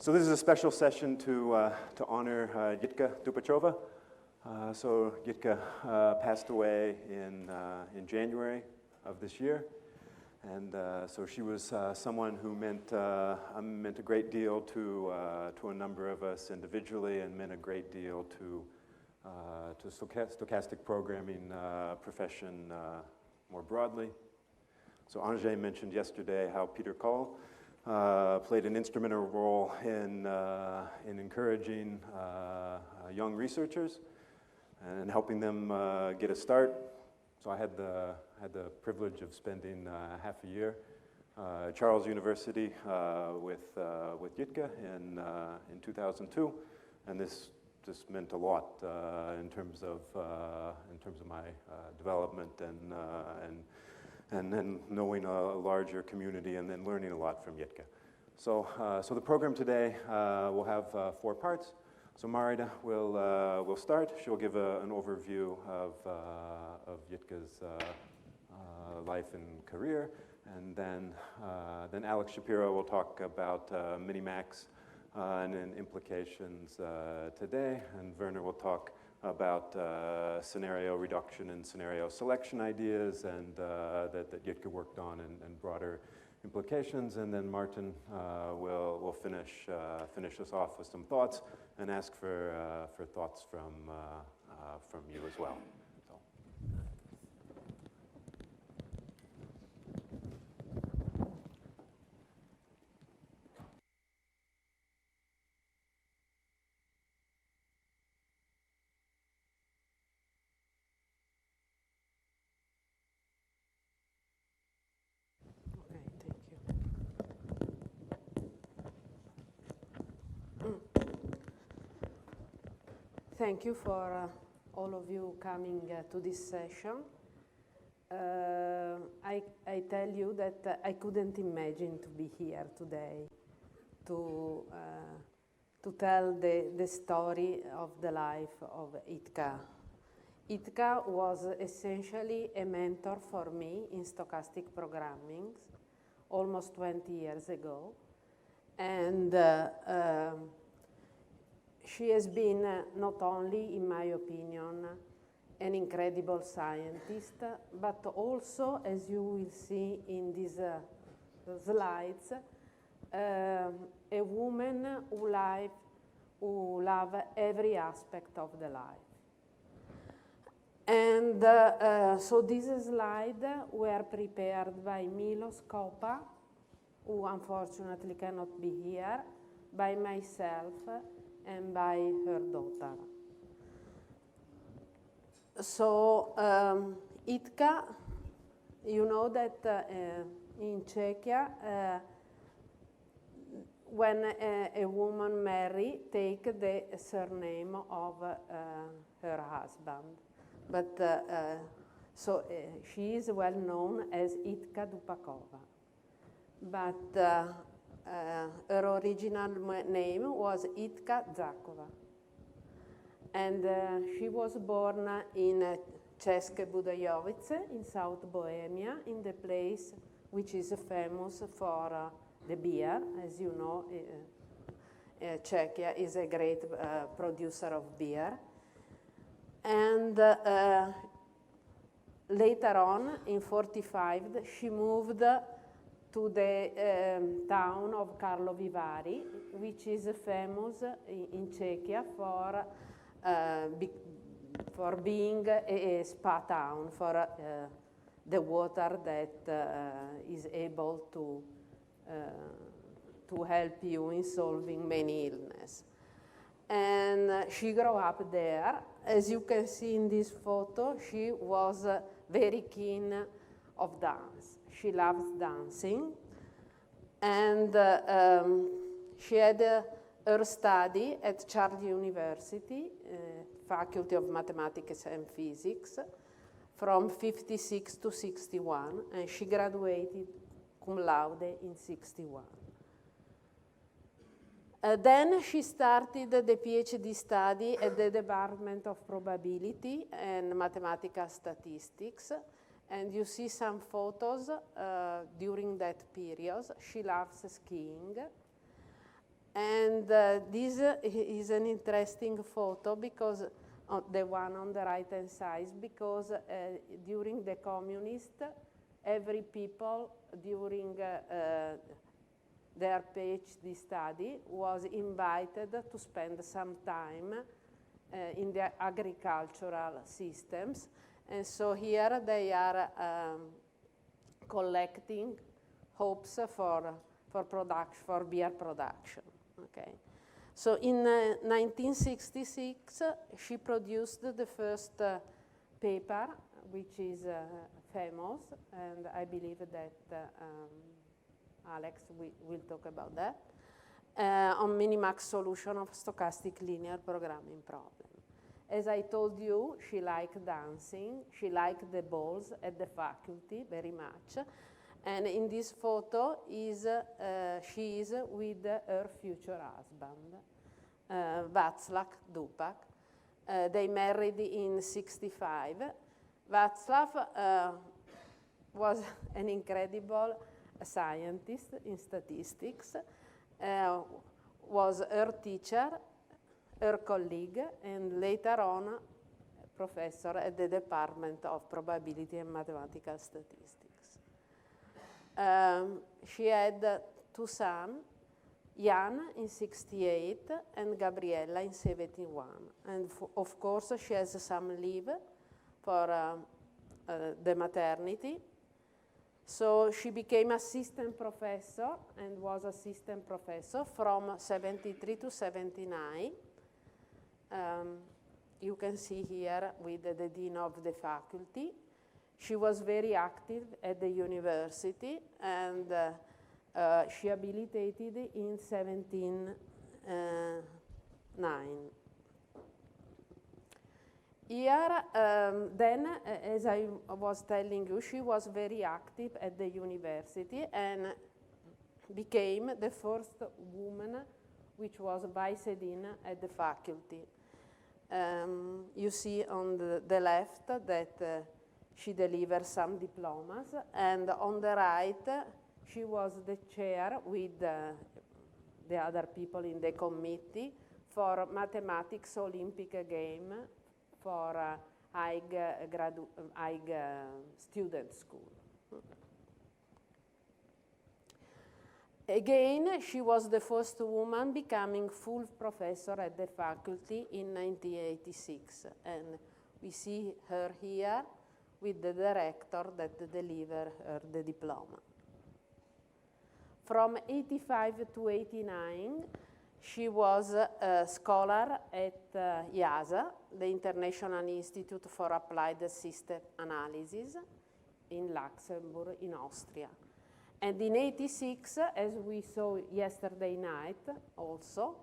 So this is a special session to honor Jitka Dupacova. So Jitka passed away in January of this year, and so she was someone who meant a great deal to a number of us individually, and meant a great deal to stochastic programming profession more broadly. So Angers mentioned yesterday how Peter Call played an instrumental role in encouraging young researchers and helping them get a start. So I had the privilege of spending half a year at Charles University with Jitka in 2002, and this just meant a lot in terms of my development and then knowing a larger community and then learning a lot from Jitka. So the program today will have 4 parts. So Marida will start. She'll give an overview of Jitka's life and career, and then Alex Shapiro will talk about Minimax and then implications today, and Werner will talk about scenario reduction and scenario selection ideas and that Jitka worked on and broader implications, and then Morton will finish us off with some thoughts and ask for thoughts from you as well. So. Thank you for all of you coming to this session. I tell you that I couldn't imagine to be here today to tell the story of the life of Jitka. Jitka was essentially a mentor for me in stochastic programming almost 20 years ago, and she has been not only, in my opinion, an incredible scientist, but also, as you will see in these slides, a woman who loved every aspect of the life. And so these slides were prepared by Milo Scopa, who unfortunately cannot be here, by myself, and by her daughter. So Jitka, you know that in Czechia, when a woman marries, take the surname of her husband. But so she is well known as Jitka Dupacova. But her original name was Jitka Dupacova, and she was born in České Budějovice in South Bohemia, in the place which is famous for the beer. As you know, Czechia is a great producer of beer. And later on, in 1945, she moved to the town of Karlovy Vary, which is famous in Czechia for being a spa town, for the water that is able to help you in solving many illnesses. And she grew up there. As you can see in this photo, she was very keen of dance. She loves dancing, and she had her study at Charles University, Faculty of Mathematics and Physics, from 1956 to 1961, and she graduated cum laude in 1961. Then she started the PhD study at the Department of Probability and Mathematical Statistics, and you see some photos during that period. She loves skiing, And this is an interesting photo because the one on the right-hand side, because during the communist, every people during their PhD study was invited to spend some time in the agricultural systems. And so here they are collecting hops for beer production. Okay. So in 1966, she produced the first paper, which is famous, and I believe that Alex will talk about that, on minimax solution of stochastic linear programming problem. As I told you, she liked dancing, she liked the balls at the faculty very much, and in this photo she is with her future husband, Jitka Dupacova. They married in '65. Václav was an incredible scientist in statistics, was her teacher, her colleague, and later on professor at the Department of Probability and Mathematical Statistics. She had two sons, Jan in '68 and Gabriella in '71. And of course, she has some leave for the maternity. So she became assistant professor and was assistant professor from '73 to '79. You can see here with the dean of the faculty. She was very active at the university, and she habilitated in 1709. Here, then, as I was telling you, she was very active at the university and became the first woman which was vice dean at the faculty. You see on the left that she delivered some diplomas, and on the right, she was the chair with the other people in the committee for mathematics Olympic game for high student school. Again, she was the first woman becoming full professor at the faculty in 1986, and we see her here with the director that delivered her the diploma. From 85 to 89, she was a scholar at IASA, the International Institute for Applied System Analysis in Luxembourg, in Austria. And in '86, as we saw yesterday night also,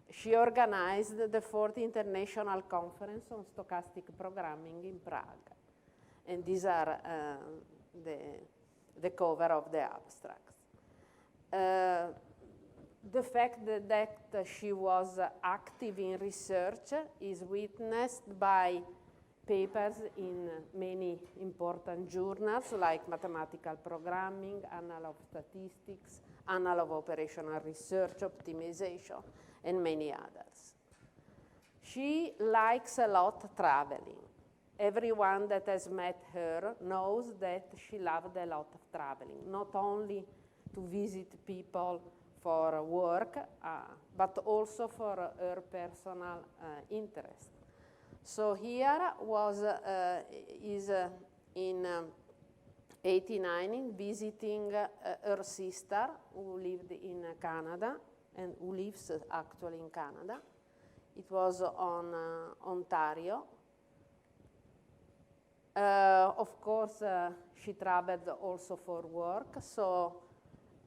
she organized the 4th International Conference on Stochastic Programming in Prague. And these are the cover of the abstracts. The fact that she was active in research is witnessed by papers in many important journals like Mathematical Programming, Annal of Statistics, Annal of Operational Research, Optimization, and many others. She likes a lot traveling. Everyone that has met her knows that she loved a lot of traveling, not only to visit people for work, but also for her personal interest. So here is in '89 visiting her sister who lived in Canada and who lives actually in Canada. It was on Ontario. Of course, she traveled also for work. So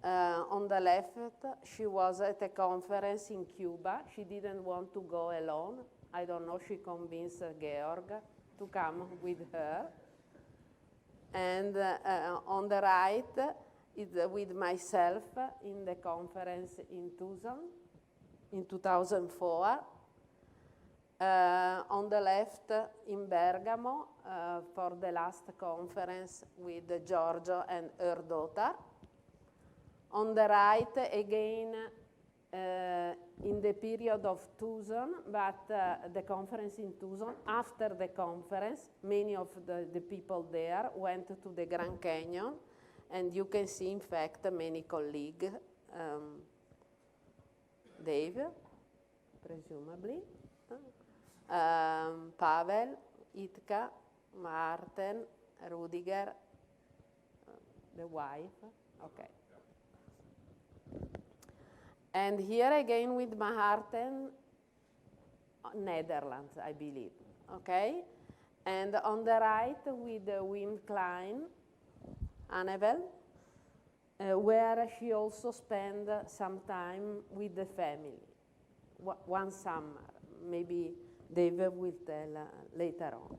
on the left, she was at a conference in Cuba. She didn't want to go alone. I don't know, she convinced Georg to come with her. And on the right is with myself in the conference in Tucson in 2004. On the left in Bergamo for the last conference with Giorgio and her daughter. On the right again in the period of Tucson, but the conference in Tucson, after the conference, many of the people there went to the Grand Canyon, and you can see, in fact, many colleagues, Dave, presumably, Pavel, Jitka, Martin, Rudiger, the wife, okay. And here again with Martin, Netherlands, I believe, okay? And on the right with Wim Klein, Annevel, where she also spent some time with the family, one summer. Maybe David will tell later on.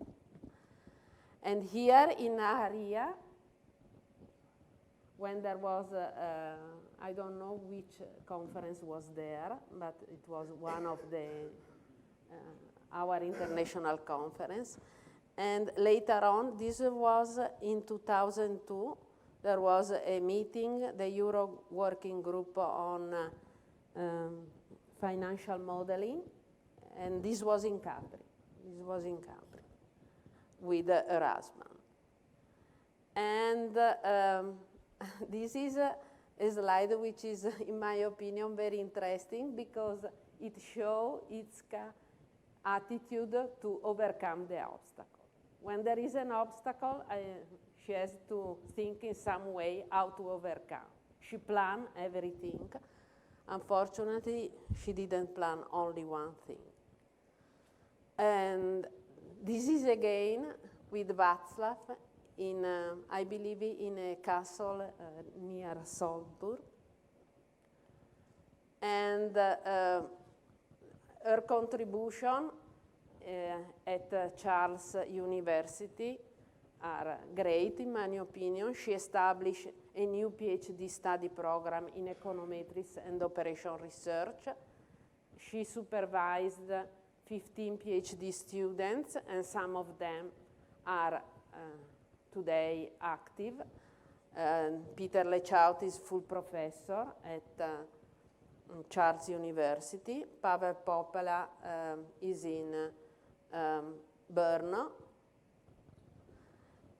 And here in Aria, when there was, I don't know which conference was there, but it was one of the, our international conference. And later on, this was in 2002, there was a meeting, the Euro Working Group on financial modeling, and this was in Capri. This was in Capri with her husband. And this is a slide which is, in my opinion, very interesting because it shows its attitude to overcome the obstacle. When there is an obstacle, she has to think in some way how to overcome. She planned everything. Unfortunately, she didn't plan only one thing. And this is again with Václav in, I believe, in a castle near Salzburg. And her contribution at Charles University are great, in my opinion. She established a new PhD study program in econometrics and operation research. She supervised 15 PhD students, and some of them are today active. Peter Lechaut is full professor at Charles University. Pavel Popela is in Brno.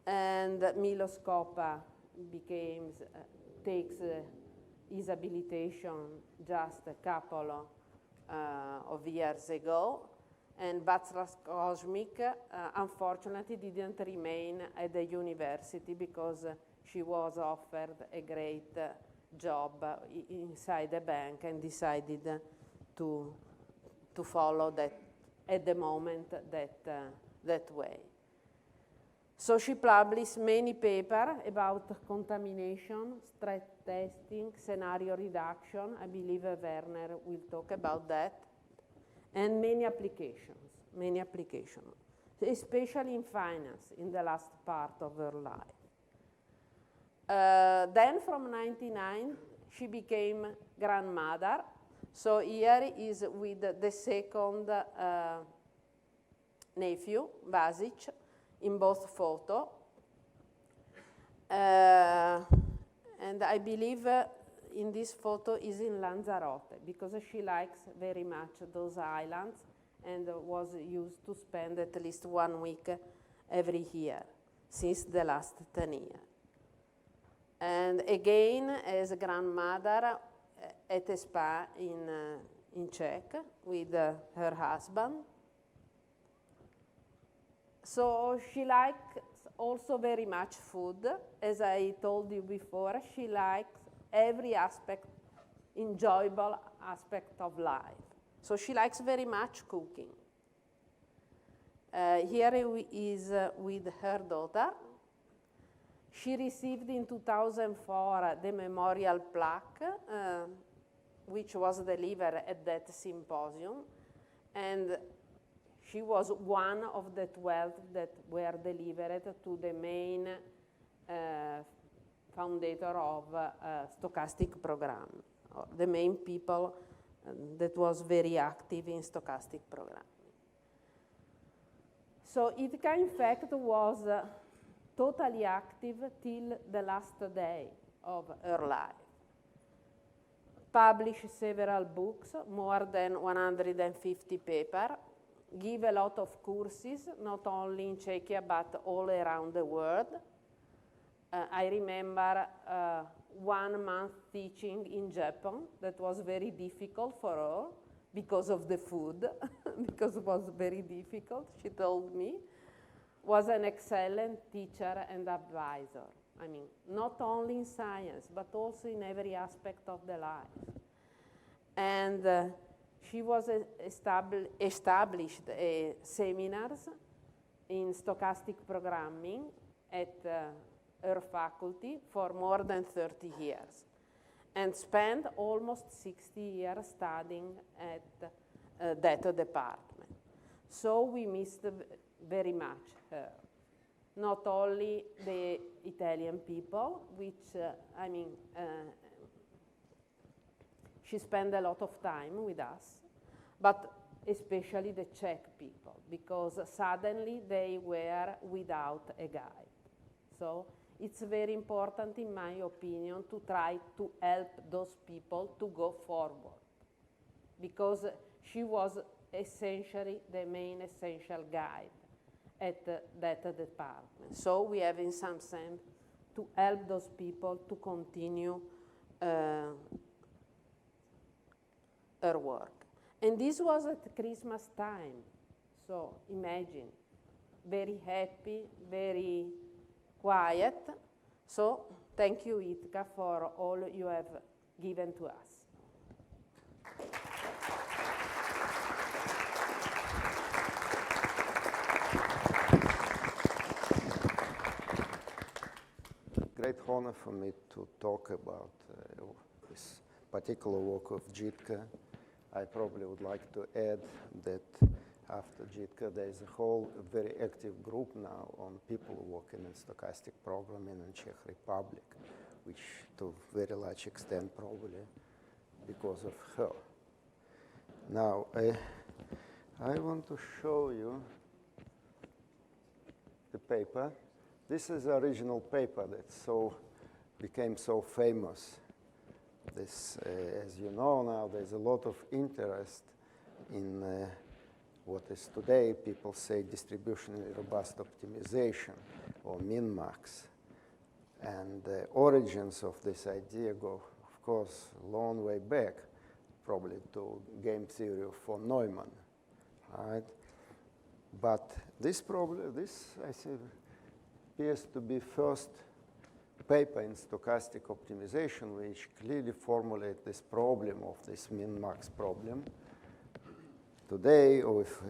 And Milo Skopa takes his habilitation just a couple of years ago. And Václav Kozmik, unfortunately, didn't remain at the university because she was offered a great job inside the bank and decided to follow that, at the moment, that way. So she published many papers about contamination, stress testing, scenario reduction. I believe Werner will talk about that. And many applications, especially in finance in the last part of her life. Then from 1999, she became grandmother. So here is with the second nephew, Vasic, in both photos. And I believe in this photo is in Lanzarote because she likes very much those islands and was used to spend at least 1 week every year since the last 10 years. And again, as a grandmother at a spa in Czech with her husband. So she likes also very much food. As I told you before, she likes every aspect, enjoyable aspect of life. So she likes very much cooking. Here is with her daughter. She received in 2004 the memorial plaque, which was delivered at that symposium. And she was one of the 12 that were delivered to the main founder of Stochastic Programming, or the main people that was very active in Stochastic Programming. So Jitka, in fact, was totally active till the last day of her life. publish several books, more than 150 papers, give a lot of courses, not only in Czechia, but all around the world. I remember 1 month teaching in Japan that was very difficult for her because of the food, because it was very difficult, she told me. Was an excellent teacher and advisor. I mean, not only in science, but also in every aspect of the life. And she was established seminars in stochastic programming at her faculty for more than 30 years, and spent almost 60 years studying at that department. So we missed very much her. Not only the Italian people, which, she spent a lot of time with us, but especially the Czech people, because suddenly they were without a guide. So it's very important, in my opinion, to try to help those people to go forward, because she was essentially the main essential guide at that department. So we have, in some sense, to help those people to continue her work. And this was at Christmas time. So imagine, very happy, very quiet. So thank you, Jitka, for all you have given to us. Great honor for me to talk about this particular work of Jitka. I probably would like to add that after Jitka, there is a whole very active group now on people working in stochastic programming in Czech Republic, which to a very large extent probably because of her. Now, I want to show you the paper. This is the original paper that became so famous. This, as you know now, there's a lot of interest in what is today, people say, distributionally robust optimization, or min-max. And the origins of this idea go, of course, a long way back, probably to game theory of von Neumann, right? But this I think, appears to be first paper in stochastic optimization which clearly formulate this problem of this min-max problem. Today, or if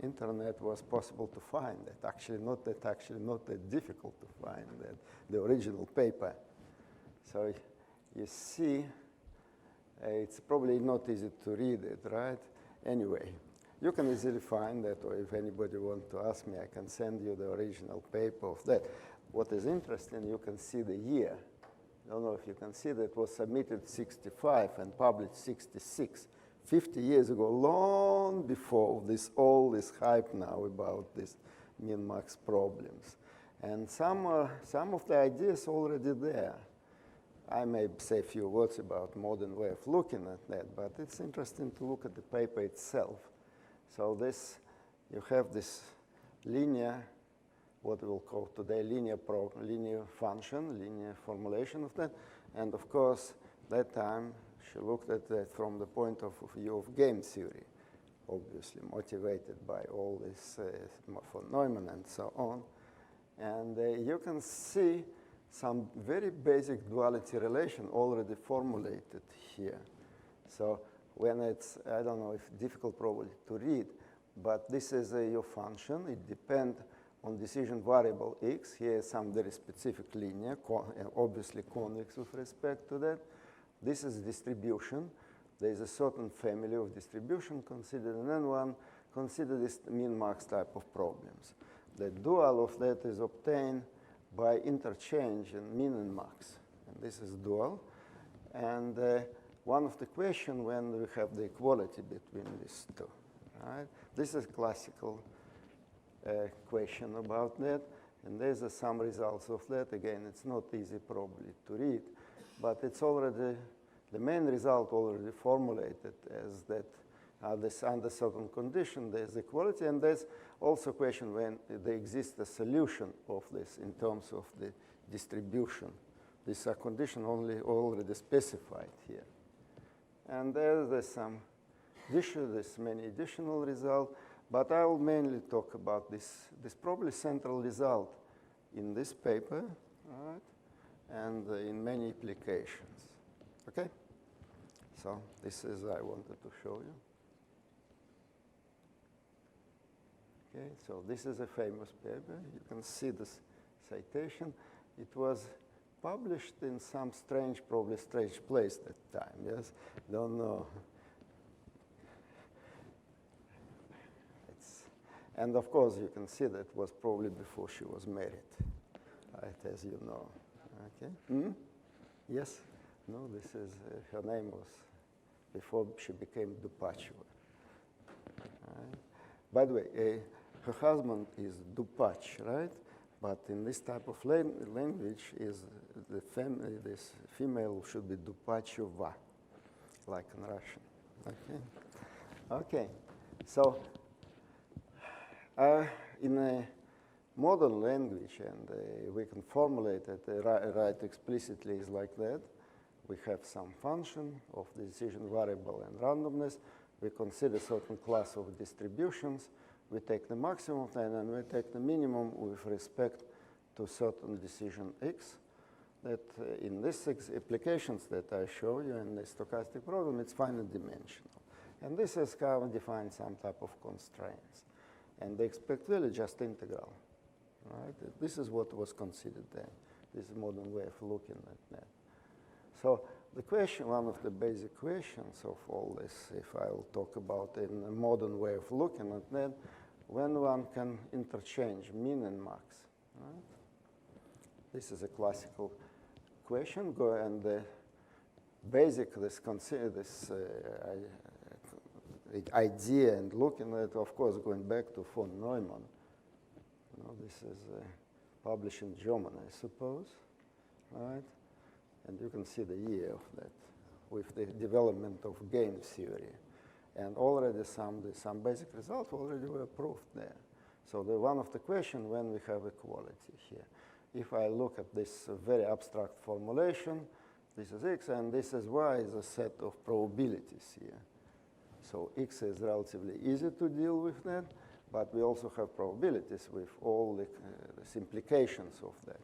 internet was possible to find that, actually not that difficult to find that, the original paper. So you see, it's probably not easy to read it, right? Anyway, you can easily find that, or if anybody wants to ask me, I can send you the original paper of that. What is interesting, you can see the year. I don't know if you can see that it was submitted 65 and published 66. 50 years ago, long before all this hype now about these min-max problems. And some of the ideas already there. I may say a few words about modern way of looking at that, but it's interesting to look at the paper itself. So you have this linear, what we'll call today linear function, linear formulation of that. And of course, that time, she looked at that from the point of view of game theory, obviously motivated by all this von Neumann and so on. And you can see some very basic duality relation already formulated here. So when it's, I don't know if difficult probably to read, but this is your function. It depends on decision variable x. Here is some very specific linear, obviously convex with respect to that. This is distribution. There is a certain family of distribution considered, and then one consider this min-max type of problems. The dual of that is obtained by interchange in min and max, and this is dual. And one of the questions when we have the equality between these two, right? This is classical question about that, and there's some results of that. Again, it's not easy probably to read, but it's already the main result already formulated as that this under certain condition there's equality, and there's also a question when there exists a solution of this in terms of the distribution. These are conditions already specified here. And there's some there's many additional results, but I will mainly talk about this probably central result in this paper, all right, and in many applications. Okay? So this is I wanted to show you. Okay, so this is a famous paper. You can see this citation. It was published in some strange, probably strange place that time, yes? Don't know. And of course, you can see that it was probably before she was married, right, as you know. Okay? Hmm? Yes? No, this is, her name was before she became Dupacova. Right? By the way, her husband is Dupach, right? But in this type of language, is this female should be Dupachova, like in Russian. Okay. Okay. So in a modern language, and we can formulate it, write explicitly is like that. We have some function of the decision variable and randomness. We consider certain class of distributions. We take the maximum and we take the minimum with respect to certain decision x. That in these applications that I show you in the stochastic program, it's finite dimensional. And this is how we define some type of constraints. And the expect value is just integral. Right? This is what was considered then. This is a modern way of looking at that. So the question, one of the basic questions of all this, if I will talk about in a modern way of looking at that, when one can interchange min and max. Right? This is a classical question, and the basic this idea and looking at it, of course, going back to von Neumann. You know, this is published in German, I suppose, right? And you can see the year of that with the development of game theory. And already some basic results already were proved there. So the one of the questions when we have equality here. If I look at this very abstract formulation, this is x and this is y is a set of probabilities here. So x is relatively easy to deal with that, but we also have probabilities with all the implications of that.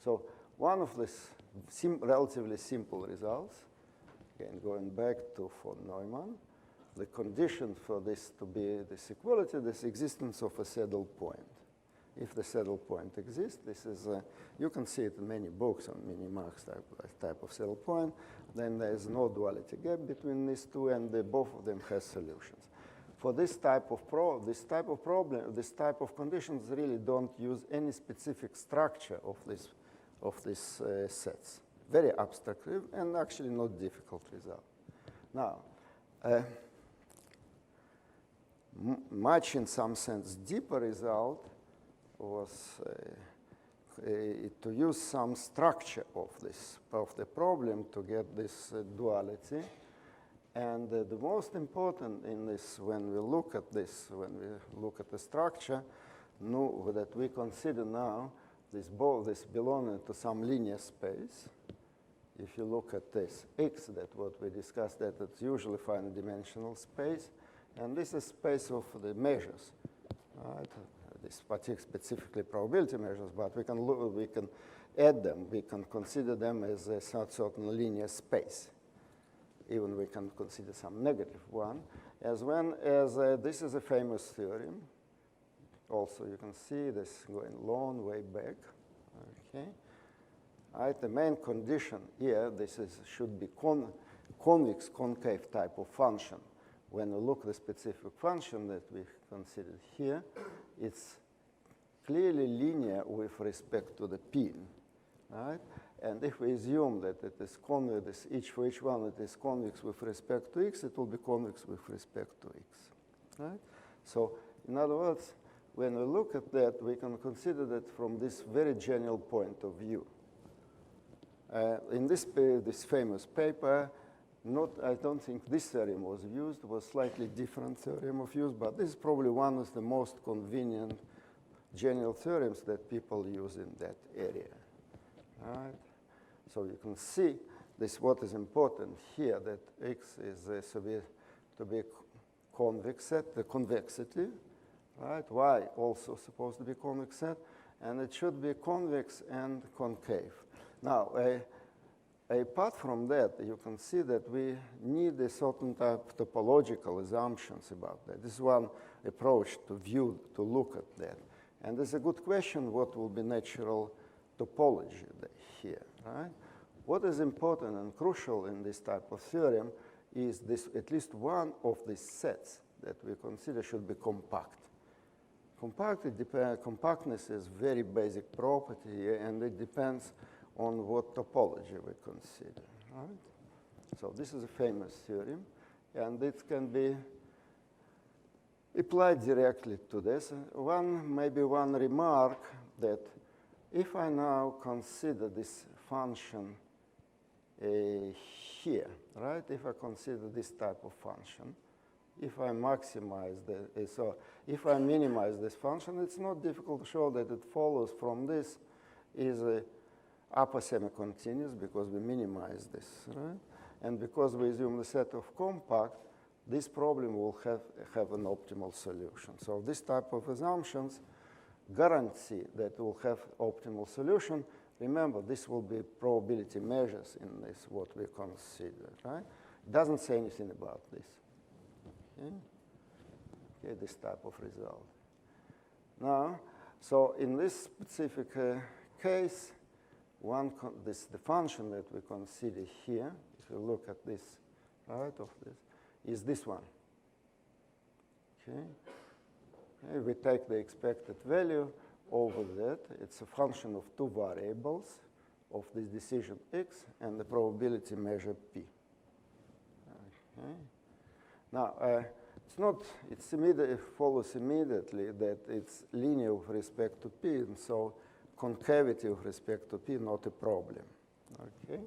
So one of these relatively simple results, again going back to von Neumann, the condition for this to be this equality, this existence of a saddle point. If the saddle point exists, this is, you can see it in many books on minimax type of saddle point, then there is no duality gap between these two, and both of them has solutions. For this type of problem, this type of conditions really don't use any specific structure of these sets. Very abstract and actually not difficult result. Now, much in some sense deeper result was to use some structure of the problem to get this duality. And the most important in this, when we look at this, when we look at the structure, that we consider now this belonging to some linear space. If you look at this X, that what we discussed, that it's usually finite dimensional space, and this is space of the measures, right? This specifically probability measures, but we can add them. We can consider them as a certain linear space. Even we can consider some negative one, as this is a famous theorem. Also, you can see this going long way back. Okay, right. The main condition here, should be convex concave type of function. When we look at the specific function that we considered here, it's clearly linear with respect to the pin, right? And if we assume that it is convex, for each one it is convex with respect to x, it will be convex with respect to x, right? So, in other words, when we look at that, we can consider that from this very general point of view. In this famous paper, I don't think this theorem was used. It was slightly different theorem of use, but this is probably one of the most convenient general theorems that people use in that area. Right? So you can see this. What is important here, that X is to be convex set, the convexity, right? Y also supposed to be convex set, and it should be convex and concave. Now, apart from that, you can see that we need a certain type of topological assumptions about that. This is one approach to look at that. And there's a good question, what will be natural topology here, right? What is important and crucial in this type of theorem is this, at least one of these sets that we consider should be compact. Compactness is very basic property here, and it depends on what topology we consider, right? So this is a famous theorem, and it can be applied directly to this. Maybe one remark that if I now consider this function here, right? If I consider this type of function, if I maximize if I minimize this function, it's not difficult to show that it follows from this is a upper semi-continuous because we minimize this, right? And because we assume the set of compact, this problem will have an optimal solution. So this type of assumptions guarantee that we'll have optimal solution. Remember, this will be probability measures in this, what we consider, right? It doesn't say anything about this. Okay, this type of result. Now, so in this specific case, the function that we consider here, if you look at this, right, of this, is this one. Okay, we take the expected value over that. It's a function of two variables of this decision x and the probability measure p. Okay. Now, it follows immediately that it's linear with respect to p, and so concavity with respect to p not a problem. Okay,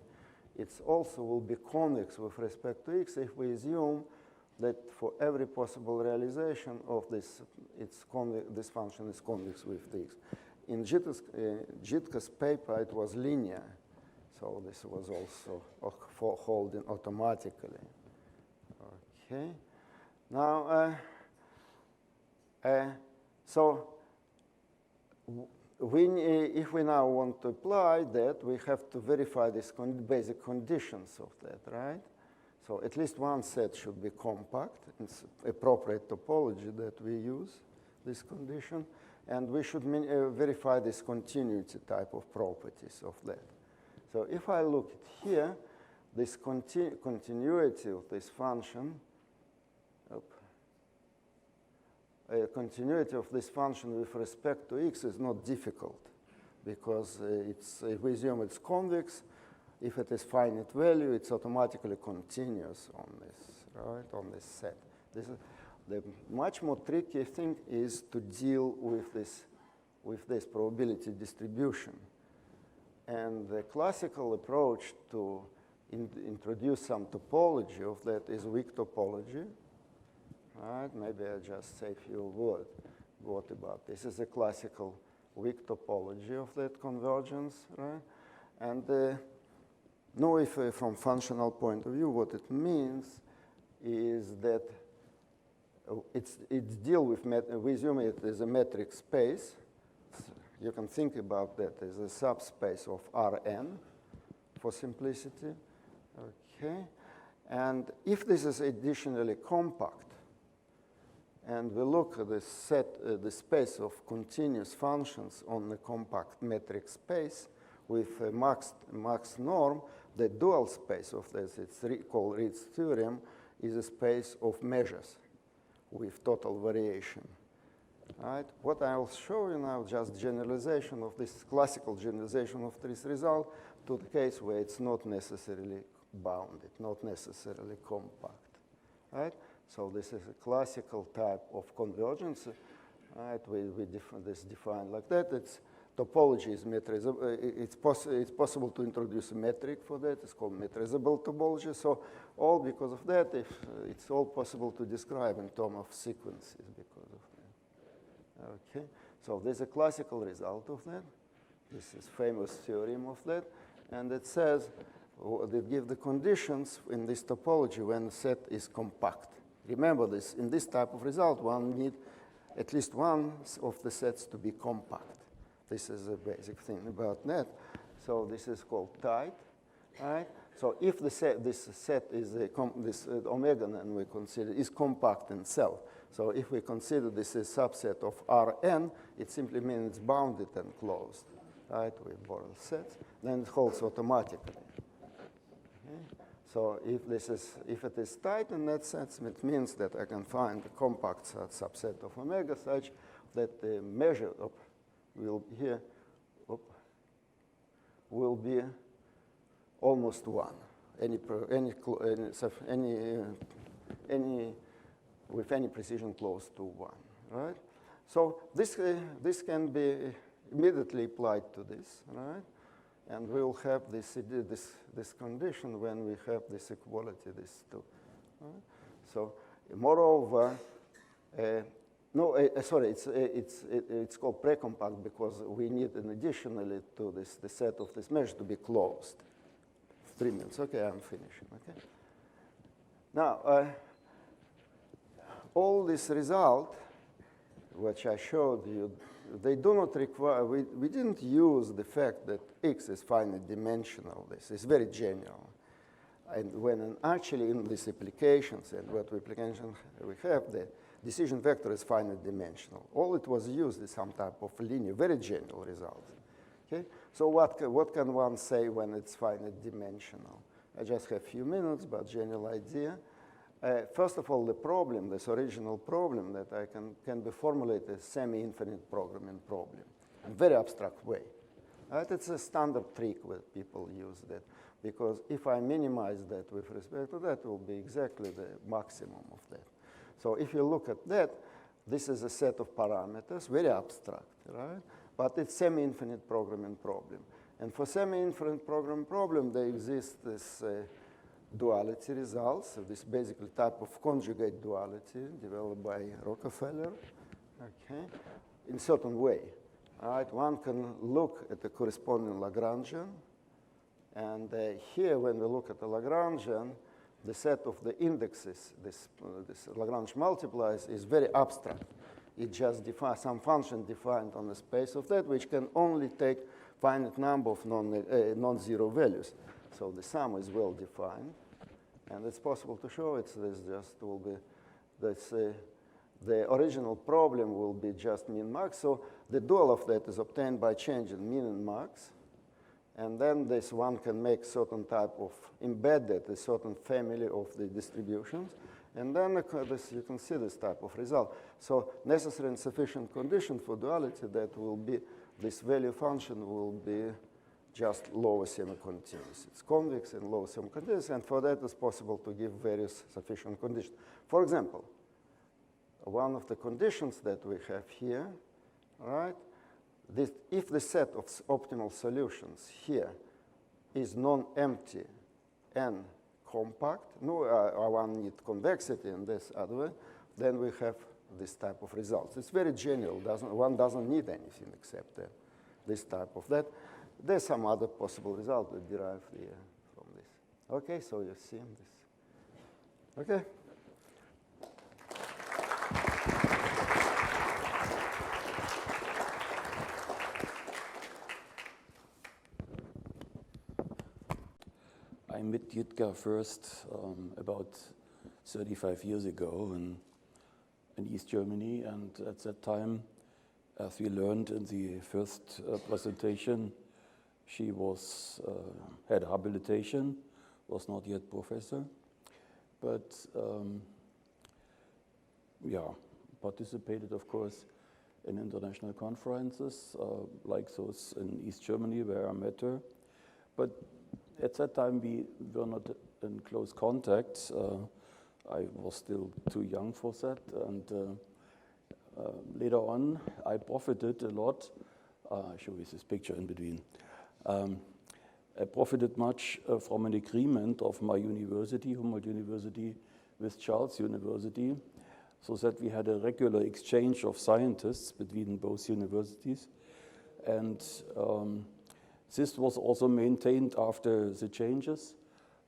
it's also will be convex with respect to x if we assume that for every possible realization of this, this function is convex with x. In Jitka's paper, it was linear, so this was also holding automatically. Okay. Now, if we now want to apply that, we have to verify these basic conditions of that, right? So at least one set should be compact. It's appropriate topology that we use, this condition. And we should verify this continuity type of properties of that. So if I look at here, this continuity of this function, continuity of this function with respect to x is not difficult because if we assume it's convex, if it is finite value, it's automatically continuous on this, right, on this set. This is the much more tricky thing is to deal with this probability distribution. And the classical approach to introduce some topology of that is weak topology. Right, maybe I just say a few words about this. This is a classical weak topology of that convergence, right? And if from functional point of view, what it means is that it's deal with, we assume it is a metric space. You can think about that as a subspace of Rn for simplicity, okay? And if this is additionally compact, and we look at the space of continuous functions on the compact metric space with a max norm, the dual space of this, it's called Reed's theorem, is a space of measures with total variation. Right? What I will show you now, just generalization of this classical generalization of this result to the case where it's not necessarily bounded, not necessarily compact. Right? So this is a classical type of convergence, right? This defined like that. It's topology is metrizable. It's possible to introduce a metric for that. It's called metrizable topology. So all because of that, it's all possible to describe in terms of sequences because of that. Okay. So there's a classical result of that. This is famous theorem of that. And it says, they give the conditions in this topology when the set is compact. Remember this, in this type of result, one needs at least one of the sets to be compact. This is a basic thing about that. So this is called tight, right? So if the set, this set is this omega, and we consider is compact in itself. So if we consider this a subset of Rn, it simply means it's bounded and closed, right? With Borel sets, then it holds automatically. Okay? So if it is tight in that sense, it means that I can find a compact subset of omega such that the measure of will here will be almost 1. With any precision close to 1, right? So this can be immediately applied to this, right? And we'll have this condition when we have this equality, this two. Right? So moreover, it's called precompact because we need an additionally to this the set of this measure to be closed. 3 minutes. Okay, I'm finishing. Okay. Now, all this result, which I showed you, they do not require. We didn't use the fact that X is finite dimensional. This is very general. And when actually in these applications and what applications we have, the decision vector is finite dimensional. All it was used is some type of linear, very general result. Okay? So what can one say when it's finite dimensional? I just have a few minutes, but general idea. First of all, the problem, this original problem that I can be formulated as semi-infinite programming problem in a very abstract way. Right? It's a standard trick where people use that because if I minimize that with respect to that, it will be exactly the maximum of that. So if you look at that, this is a set of parameters, very abstract, right? But it's semi-infinite programming problem. And for semi-infinite programming problem, there exists this duality results, so this basically type of conjugate duality developed by Rockefeller, okay, in certain way. All right, one can look at the corresponding Lagrangian, and here when we look at the Lagrangian, the set of the indexes, this Lagrange multipliers, is very abstract. It just defines some function defined on the space of that, which can only take finite number of non-zero values. So the sum is well defined, and it's possible to show it. So this just will be the original problem will be just min max. So the dual of that is obtained by changing min and max. And then this one can make certain type of embedded a certain family of the distributions. And then you can see this type of result. So necessary and sufficient condition for duality that will be, this value function will be just lower semi-continuous. It's convex and lower semi-continuous. And for that, it's possible to give various sufficient conditions. For example, one of the conditions that we have here, right? If the set of optimal solutions here is non-empty and compact, one need convexity in this other way, then we have this type of results. It's very general. One doesn't need anything except this type of that. There's some other possible result that derive from this. Okay, so you see this. Okay. I met Jitka first about 35 years ago in East Germany, and at that time, as we learned in the first presentation, she had habilitation, was not yet professor, but participated, of course, in international conferences like those in East Germany where I met her. But at that time, we were not in close contact. I was still too young for that. And later on, I profited a lot I show you this picture in between. I profited much from an agreement of my university, Humboldt University, with Charles University, so that we had a regular exchange of scientists between both universities. And this was also maintained after the changes,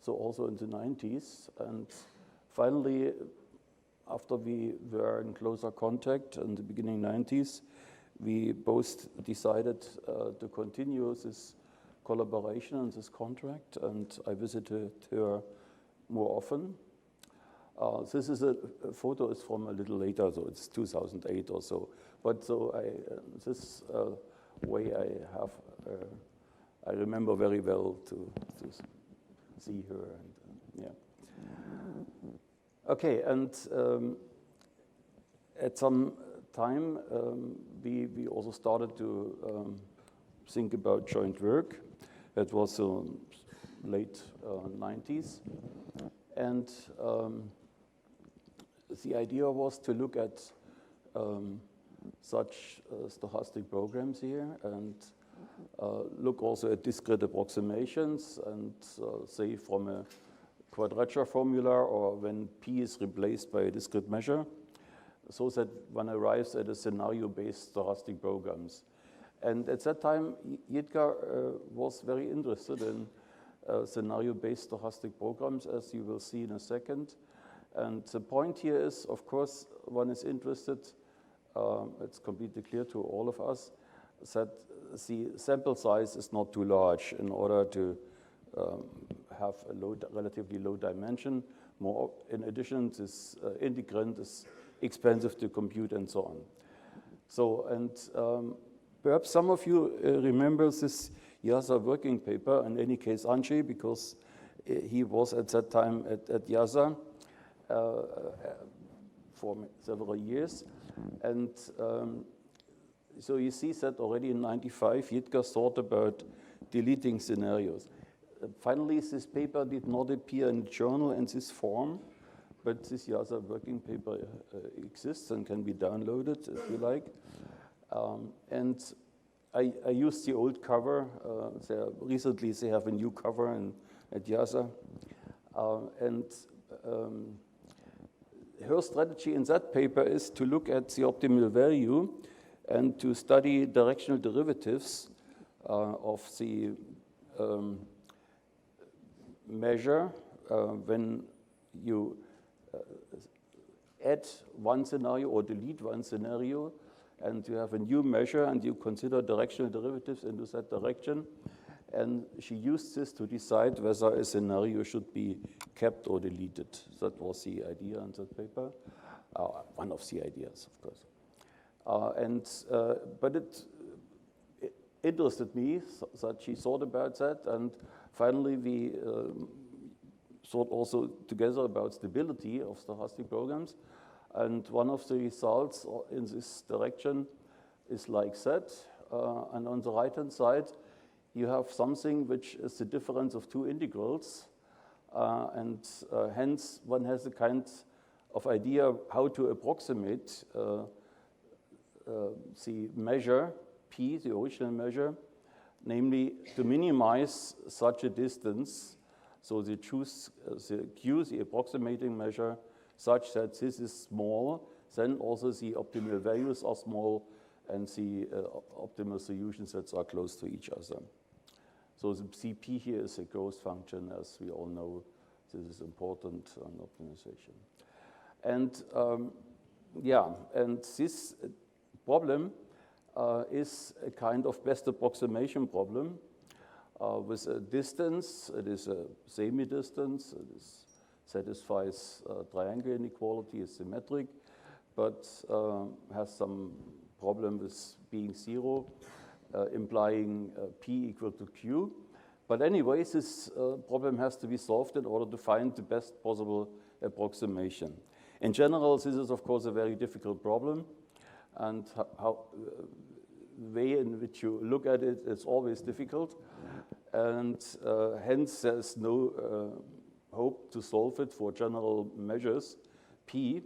so also in the 90s. And finally, after we were in closer contact in the beginning 90s, we both decided to continue this collaboration and this contract, and I visited her more often. This is a photo is from a little later, so it's 2008 or so. But so this way I remember very well to see her. And, yeah. Okay, and at some time we also started to think about joint work. It was late 90s, and the idea was to look at such stochastic programs here and look also at discrete approximations and say from a quadrature formula or when P is replaced by a discrete measure, so that one arrives at a scenario-based stochastic programs. And at that time, Jitka was very interested in scenario-based stochastic programs, as you will see in a second. And the point here is, of course, one is interested, it's completely clear to all of us, that the sample size is not too large in order to have a relatively low dimension. More, in addition, this integrand is expensive to compute and so on. So, and perhaps some of you remember this YASA working paper, in any case Anjay, because he was at that time at YASA for several years. And so you see that already in 95, Jitka thought about deleting scenarios. Finally, this paper did not appear in the journal in this form, but this YASA working paper exists and can be downloaded if you like. And I used the old cover. Recently, they have a new cover at YASA. And her strategy in that paper is to look at the optimal value and to study directional derivatives of the measure when you add one scenario or delete one scenario, and you have a new measure and you consider directional derivatives into that direction. And she used this to decide whether a scenario should be kept or deleted. That was the idea in that paper, one of the ideas, of course. But it interested me that she thought about that, and finally we thought also together about stability of stochastic programs. And one of the results in this direction is like that. And on the right-hand side, you have something which is the difference of two integrals. And hence, one has a kind of idea how to approximate the measure, P, the original measure, namely to minimize such a distance. So they choose the Q, the approximating measure, such that this is small, then also the optimal values are small and the optimal solution sets are close to each other. So the CP here is a growth function, as we all know. This is important on optimization. And and this problem is a kind of best approximation problem with a distance. It is a semi-distance. It satisfies triangle inequality, is symmetric, but has some problem with being zero, implying P equal to Q. But anyway, this problem has to be solved in order to find the best possible approximation. In general, this is, of course, a very difficult problem, and the way in which you look at it is always difficult, and hence there's no hope to solve it for general measures, P,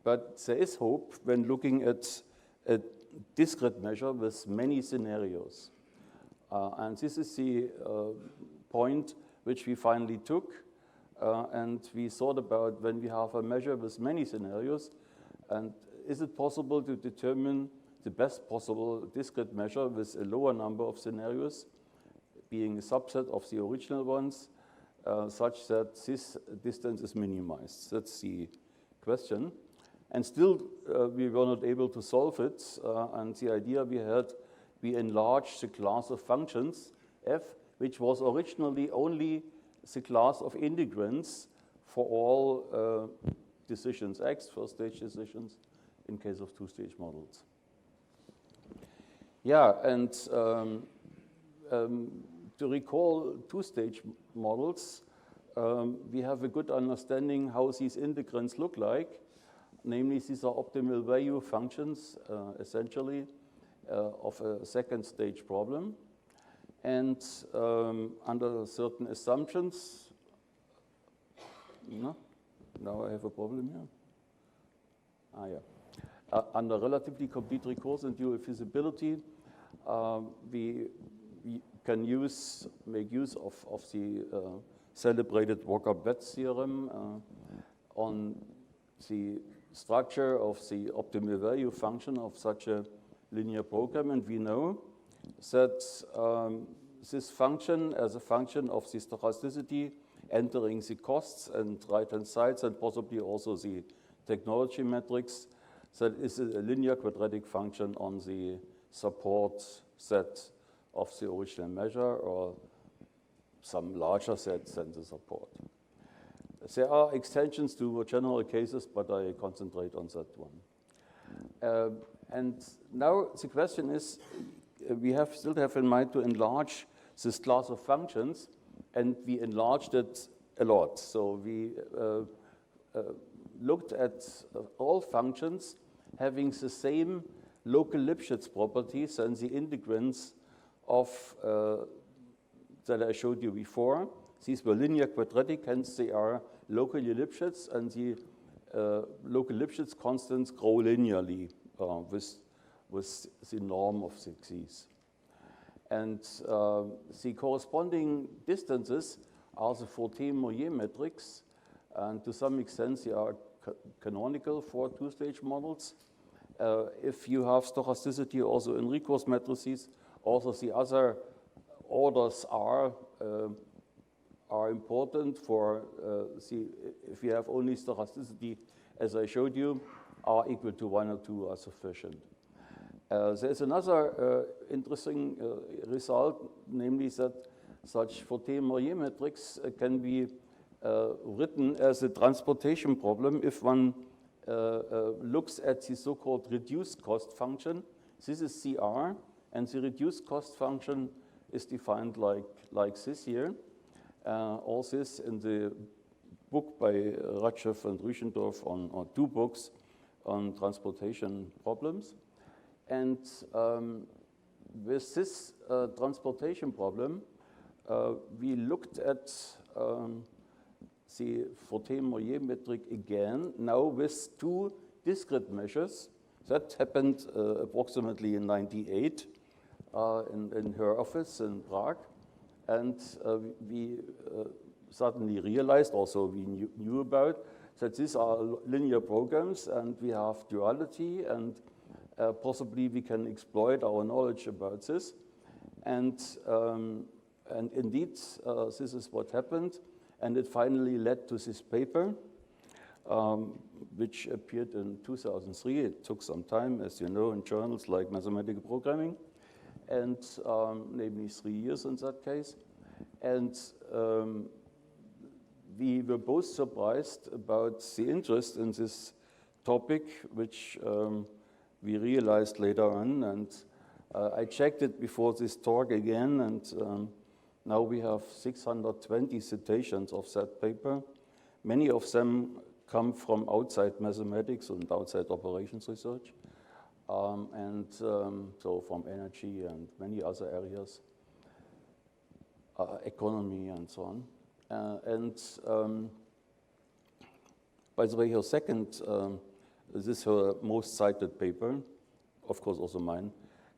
but there is hope when looking at discrete measure with many scenarios. And this is the point which we finally took. And we thought about when we have a measure with many scenarios, and is it possible to determine the best possible discrete measure with a lower number of scenarios, being a subset of the original ones, such that this distance is minimized? That's the question. And still, we were not able to solve it. And the idea we had, we enlarged the class of functions, f, which was originally only the class of integrants for all decisions x, first stage decisions, in case of two-stage models. Yeah, and to recall two-stage models, we have a good understanding how these integrants look like. Namely, these are optimal value functions, essentially, of a second stage problem. And under certain assumptions, no? Now I have a problem here. Under relatively complete recurse and dual feasibility, we can make use of the celebrated Walker-Betz theorem on the structure of the optimal value function of such a linear program. And we know that this function, as a function of the stochasticity entering the costs and right-hand sides, and possibly also the technology metrics, that is a linear quadratic function on the support set of the original measure, or some larger sets than the support. There are extensions to general cases, but I concentrate on that one. And now the question is, we still have in mind to enlarge this class of functions, and we enlarged it a lot. So we looked at all functions having the same local Lipschitz properties and the integrants of that I showed you before. These were linear quadratic, hence they are locally Lipschitz, and the local Lipschitz constants grow linearly with the norm of these. And the corresponding distances are the Forte-Moyer metrics, and to some extent they are canonical for two-stage models. If you have stochasticity also in recurse matrices, also the other orders are important for if you have only stochasticity, as I showed you, r equal to 1 or 2 are sufficient. There's another interesting result, namely that such Forte-Moyer metrics can be written as a transportation problem if one looks at the so-called reduced cost function. This is CR, and the reduced cost function is defined like this here. All this in the book by Ratchev and Rüschendorf on 2 books on transportation problems. And with this transportation problem, we looked at the Forte-Moyer metric again, now with 2 discrete measures. That happened approximately in '98 in her office in Prague. And we suddenly realized, also we knew about, that these are linear programs and we have duality, and possibly we can exploit our knowledge about this. And indeed, this is what happened. And it finally led to this paper, which appeared in 2003. It took some time, as you know, in journals like Mathematical Programming, and namely 3 years in that case. And we were both surprised about the interest in this topic, which we realized later on. And I checked it before this talk again, and now we have 620 citations of that paper. Many of them come from outside mathematics and outside operations research, so from energy and many other areas, economy and so on. By the way, her second, this is her most cited paper, of course also mine.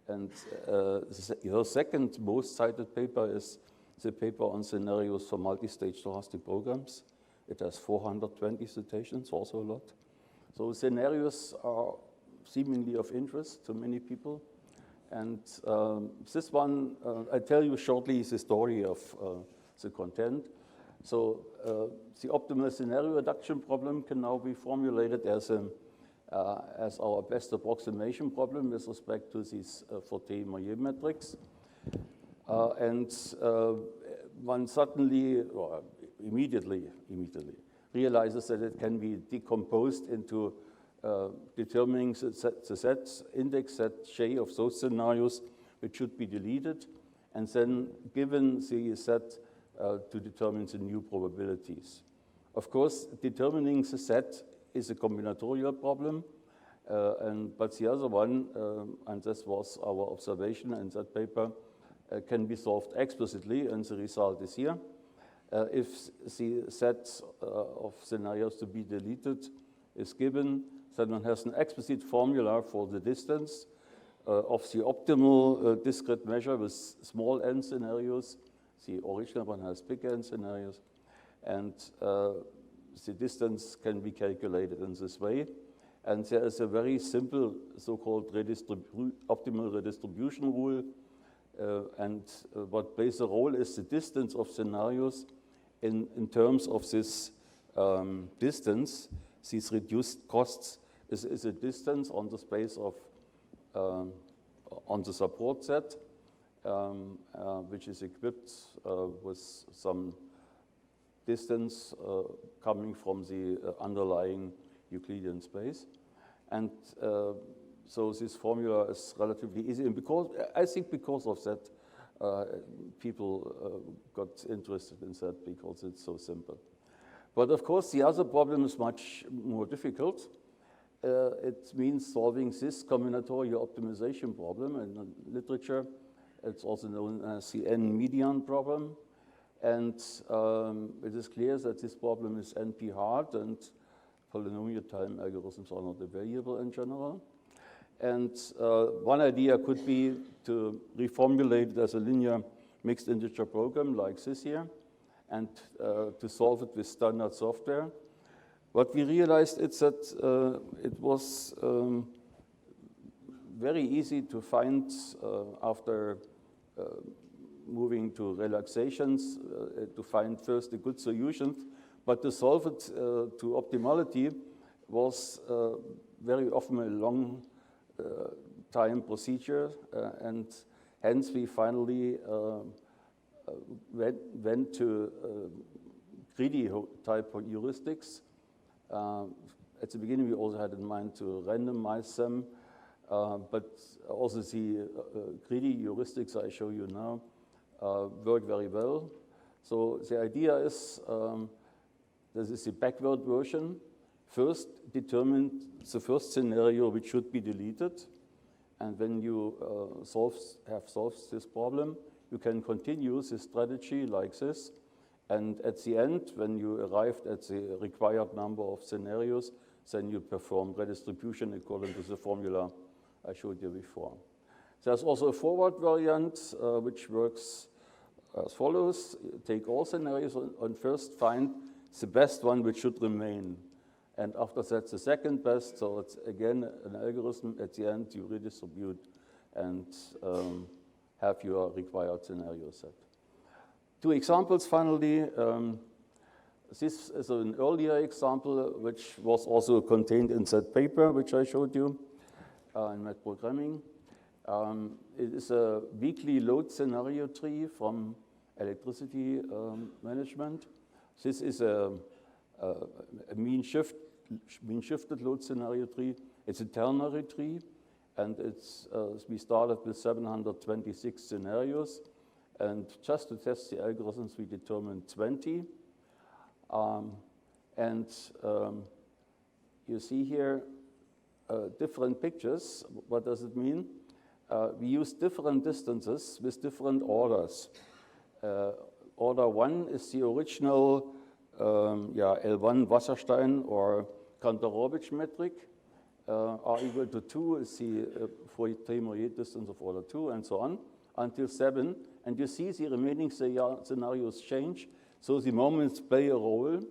And her second most cited paper is the paper on scenarios for multi-stage stochastic programs. It has 420 citations, also a lot. So scenarios are seemingly of interest to many people. And this one, I tell you shortly the story of the content. So the optimal scenario reduction problem can now be formulated as our best approximation problem with respect to these Forte-Moyer metrics. And one suddenly, or immediately realizes that it can be decomposed into determining the set, index set J of those scenarios which should be deleted, and then given the set to determine the new probabilities. Of course, determining the set is a combinatorial problem, but the other one, and this was our observation in that paper, can be solved explicitly, and the result is here. If the set of scenarios to be deleted is given, then one has an explicit formula for the distance of the optimal discrete measure with small n scenarios. The original one has big n scenarios, and the distance can be calculated in this way. And there is a very simple so-called optimal redistribution rule, and what plays a role is the distance of scenarios in terms of this distance. These reduced costs is a distance on the space of, on the support set, which is equipped with some distance coming from the underlying Euclidean space. And so this formula is relatively easy. And I think because of that, people got interested in that because it's so simple. But of course, the other problem is much more difficult. It means solving this combinatorial optimization problem. In the literature, it's also known as the n-median problem. And it is clear that this problem is NP-hard, and polynomial time algorithms are not available in general. And one idea could be to reformulate it as a linear mixed integer program like this here, and to solve it with standard software. What we realized is that it was very easy to find after moving to relaxations, to find first a good solution, but to solve it to optimality was very often a long time procedure, and hence we finally went to greedy type heuristics. At the beginning, we also had in mind to randomize them, but also the greedy heuristics I show you now work very well. So the idea is, this is the backward version. First, determine the first scenario which should be deleted. And when you have solved this problem, you can continue this strategy like this. And at the end, when you arrived at the required number of scenarios, then you perform redistribution according to the formula I showed you before. There's also a forward variant, which works as follows. Take all scenarios and first find the best one which should remain. And after that, the second best. So it's again an algorithm. At the end, you redistribute and have your required scenario set. Two examples finally. This is an earlier example which was also contained in that paper which I showed you in Math Programming. It is a weekly load scenario tree from electricity management. This is a mean shifted load scenario tree. It's a ternary tree, and we started with 726 scenarios. And just to test the algorithms, we determined 20. You see here different pictures. What does it mean? We use different distances with different orders. Order 1 is the original L1 Wasserstein or Kantorowicz metric. are equal to 2 is the Fourier distance of order 2, and so on, until 7. And you see the remaining scenarios change. So the moments play a role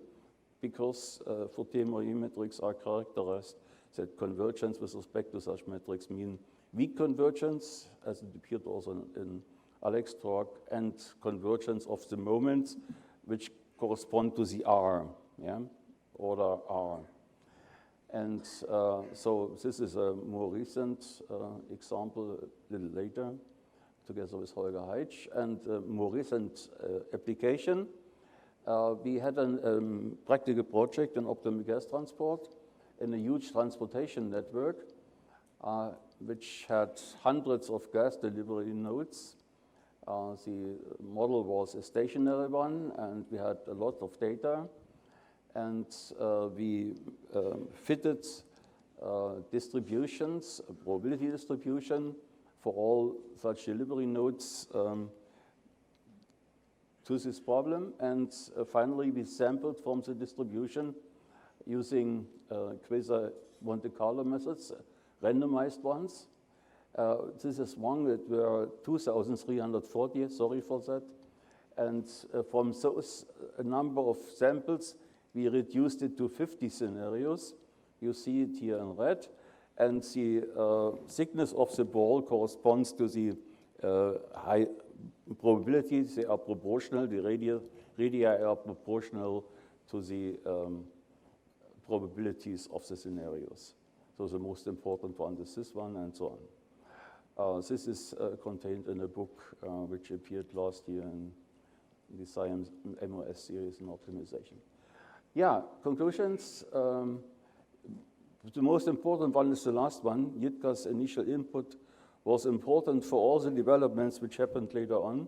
because Fourier metrics are characterized that convergence with respect to such metrics mean weak convergence, as it appeared also in Alex talk, and convergence of the moments which correspond to the R, yeah, order R. And so this is a more recent example, a little later, together with Holger Heitsch, and a more recent application. We had a practical project in optimal gas transport in a huge transportation network, which had hundreds of gas delivery nodes. The model was a stationary one, and we had a lot of data. And we fitted distributions, a probability distribution for all such delivery nodes to this problem. And finally, we sampled from the distribution using quasi-Monte Carlo methods, randomized ones. This is one that were 2,340, sorry for that. And from those a number of samples, we reduced it to 50 scenarios. You see it here in red. And the thickness of the ball corresponds to the high probabilities. They are proportional. The radii are proportional to the probabilities of the scenarios. So the most important one is this one, and so on. This is contained in a book which appeared last year in the Science MOS series in optimization. Yeah, conclusions. The most important one is the last one. Jitka's initial input was important for all the developments which happened later on.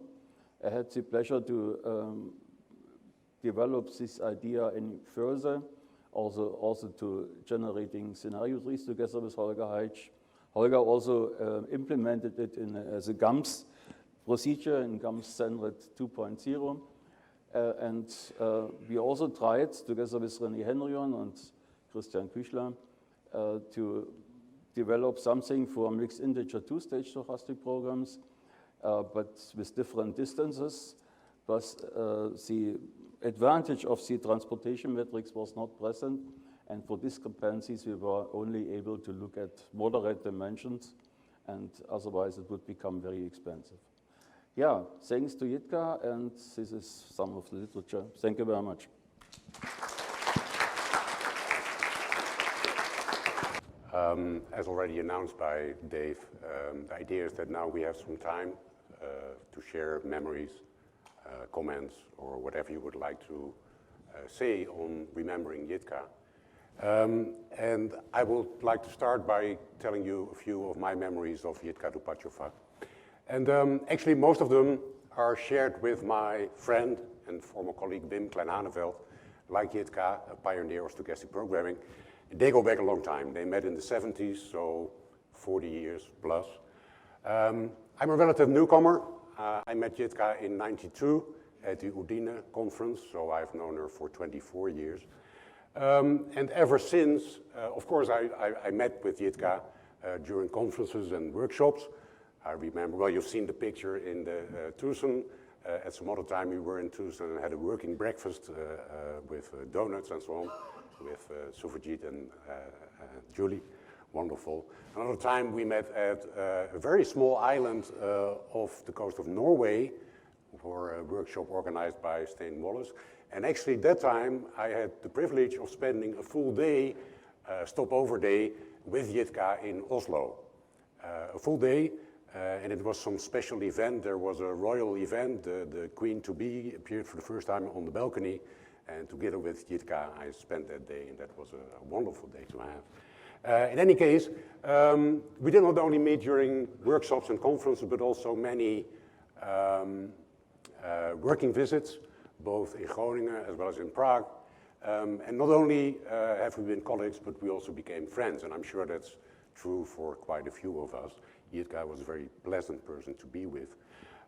I had the pleasure to develop this idea any further, also to generating scenario trees together with Holger Heitsch. Holger also implemented it as a GAMS procedure in GAMS standard 2.0. And we also tried, together with René Henrion and Christian Küchler, to develop something for mixed integer two-stage stochastic programs, but with different distances. But the advantage of the transportation metrics was not present, and for discrepancies we were only able to look at moderate dimensions, and otherwise it would become very expensive. Yeah, thanks to Jitka, and this is some of the literature. Thank you very much. As already announced by Dave, the idea is that now we have some time to share memories, comments, or whatever you would like to say on remembering Jitka. And I would like to start by telling you a few of my memories of Jitka Dupacova. And actually, most of them are shared with my friend and former colleague Wim Klein-Haneveld, like Jitka, a pioneer of stochastic programming. They go back a long time. They met in the 70s, so 40 years plus. I'm a relative newcomer. I met Jitka in '92 at the Udine conference, so I've known her for 24 years. And ever since, of course, I met with Jitka during conferences and workshops. I remember, well, you've seen the picture in the Tucson. At some other time, we were in Tucson and had a working breakfast with donuts and so on, with Suvajit and Julie. Wonderful. Another time, we met at a very small island off the coast of Norway for a workshop organized by Steen Wallace. And actually, that time, I had the privilege of spending a full day, stopover day, with Jitka in Oslo. A full day. And it was some special event. There was a royal event. The Queen-to-be appeared for the first time on the balcony. And together with Jitka, I spent that day, and that was a wonderful day to have. In any case, we did not only meet during workshops and conferences, but also many working visits, both in Groningen as well as in Prague. And not only have we been colleagues, but we also became friends. And I'm sure that's true for quite a few of us. Jitka was a very pleasant person to be with.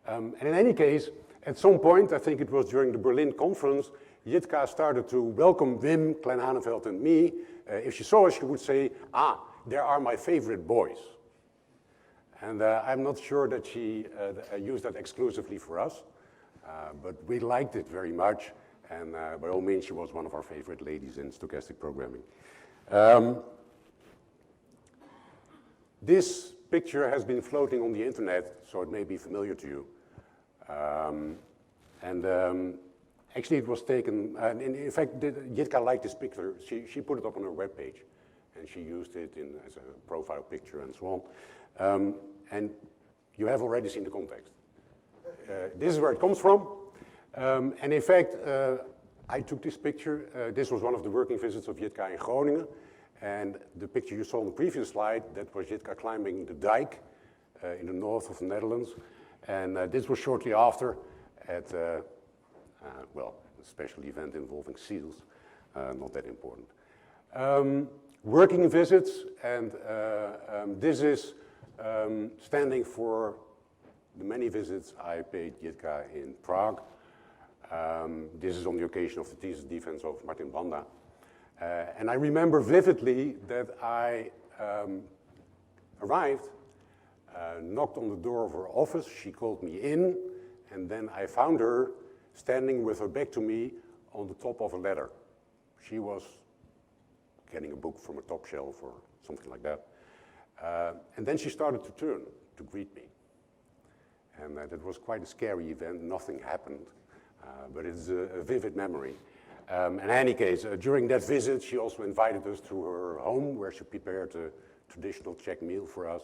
And in any case, at some point, I think it was during the Berlin conference, Jitka started to welcome Wim Klein-Haneveld and me. If she saw us, she would say, there are my favorite boys. And I'm not sure that she used that exclusively for us, but we liked it very much. And by all means, she was one of our favorite ladies in stochastic programming. This picture has been floating on the internet, so it may be familiar to you. Actually, it was taken, in fact, Jitka liked this picture. She put it up on her webpage, and she used it as a profile picture and so on. And you have already seen the context. This is where it comes from. And in fact, I took this picture. This was one of the working visits of Jitka in Groningen. And the picture you saw on the previous slide, that was Jitka climbing the dike in the north of the Netherlands. And this was shortly after at, well, a special event involving seals, not that important. Working visits, and this is standing for the many visits I paid Jitka in Prague. This is on the occasion of the thesis defense of Martin Banda. And I remember vividly that I arrived, knocked on the door of her office, she called me in, and then I found her standing with her back to me on the top of a ladder. She was getting a book from a top shelf or something like that. And then she started to turn to greet me. And that was quite a scary event. Nothing happened, but it's a vivid memory. In any case, during that visit, she also invited us to her home, where she prepared a traditional Czech meal for us,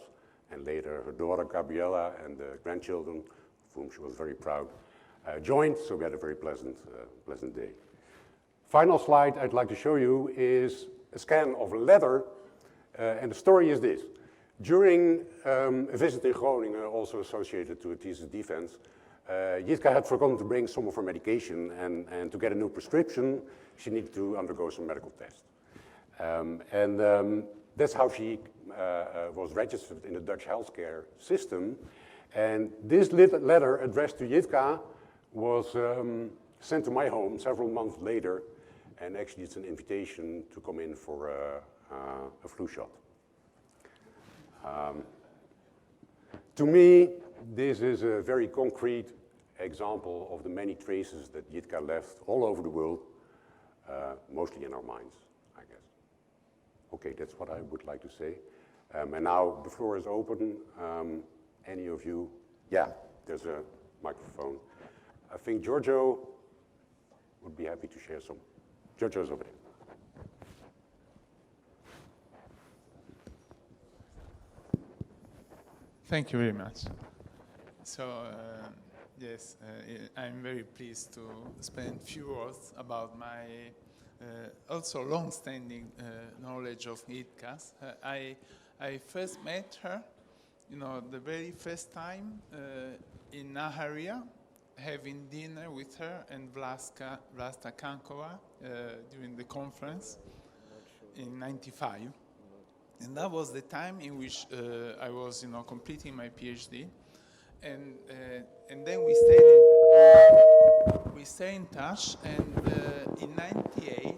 and later her daughter Gabriela and the grandchildren, of whom she was very proud, joined, so we had a very pleasant day. Final slide I'd like to show you is a scan of a letter, and the story is this. During a visit in Groningen, also associated to a thesis defense, Jitka had forgotten to bring some of her medication, and to get a new prescription, she needed to undergo some medical tests. That's how she was registered in the Dutch healthcare system. And this letter addressed to Jitka was sent to my home several months later, and actually it's an invitation to come in for a flu shot. To me, this is a very concrete example of the many traces that Jitka left all over the world, mostly in our minds, I guess. Okay, that's what I would like to say. And now the floor is open. Any of you? Yeah, there's a microphone. I think Giorgio would be happy to share some. Giorgio's over there. Thank you very much. So, yes, I'm very pleased to spend a few words about my also long-standing knowledge of Jitka. I first met her, the very first time in Naharia, having dinner with her and Vlasta Kankova during the conference in '95. And that was the time in which I was, completing my PhD, and then we stayed in touch. And in '98,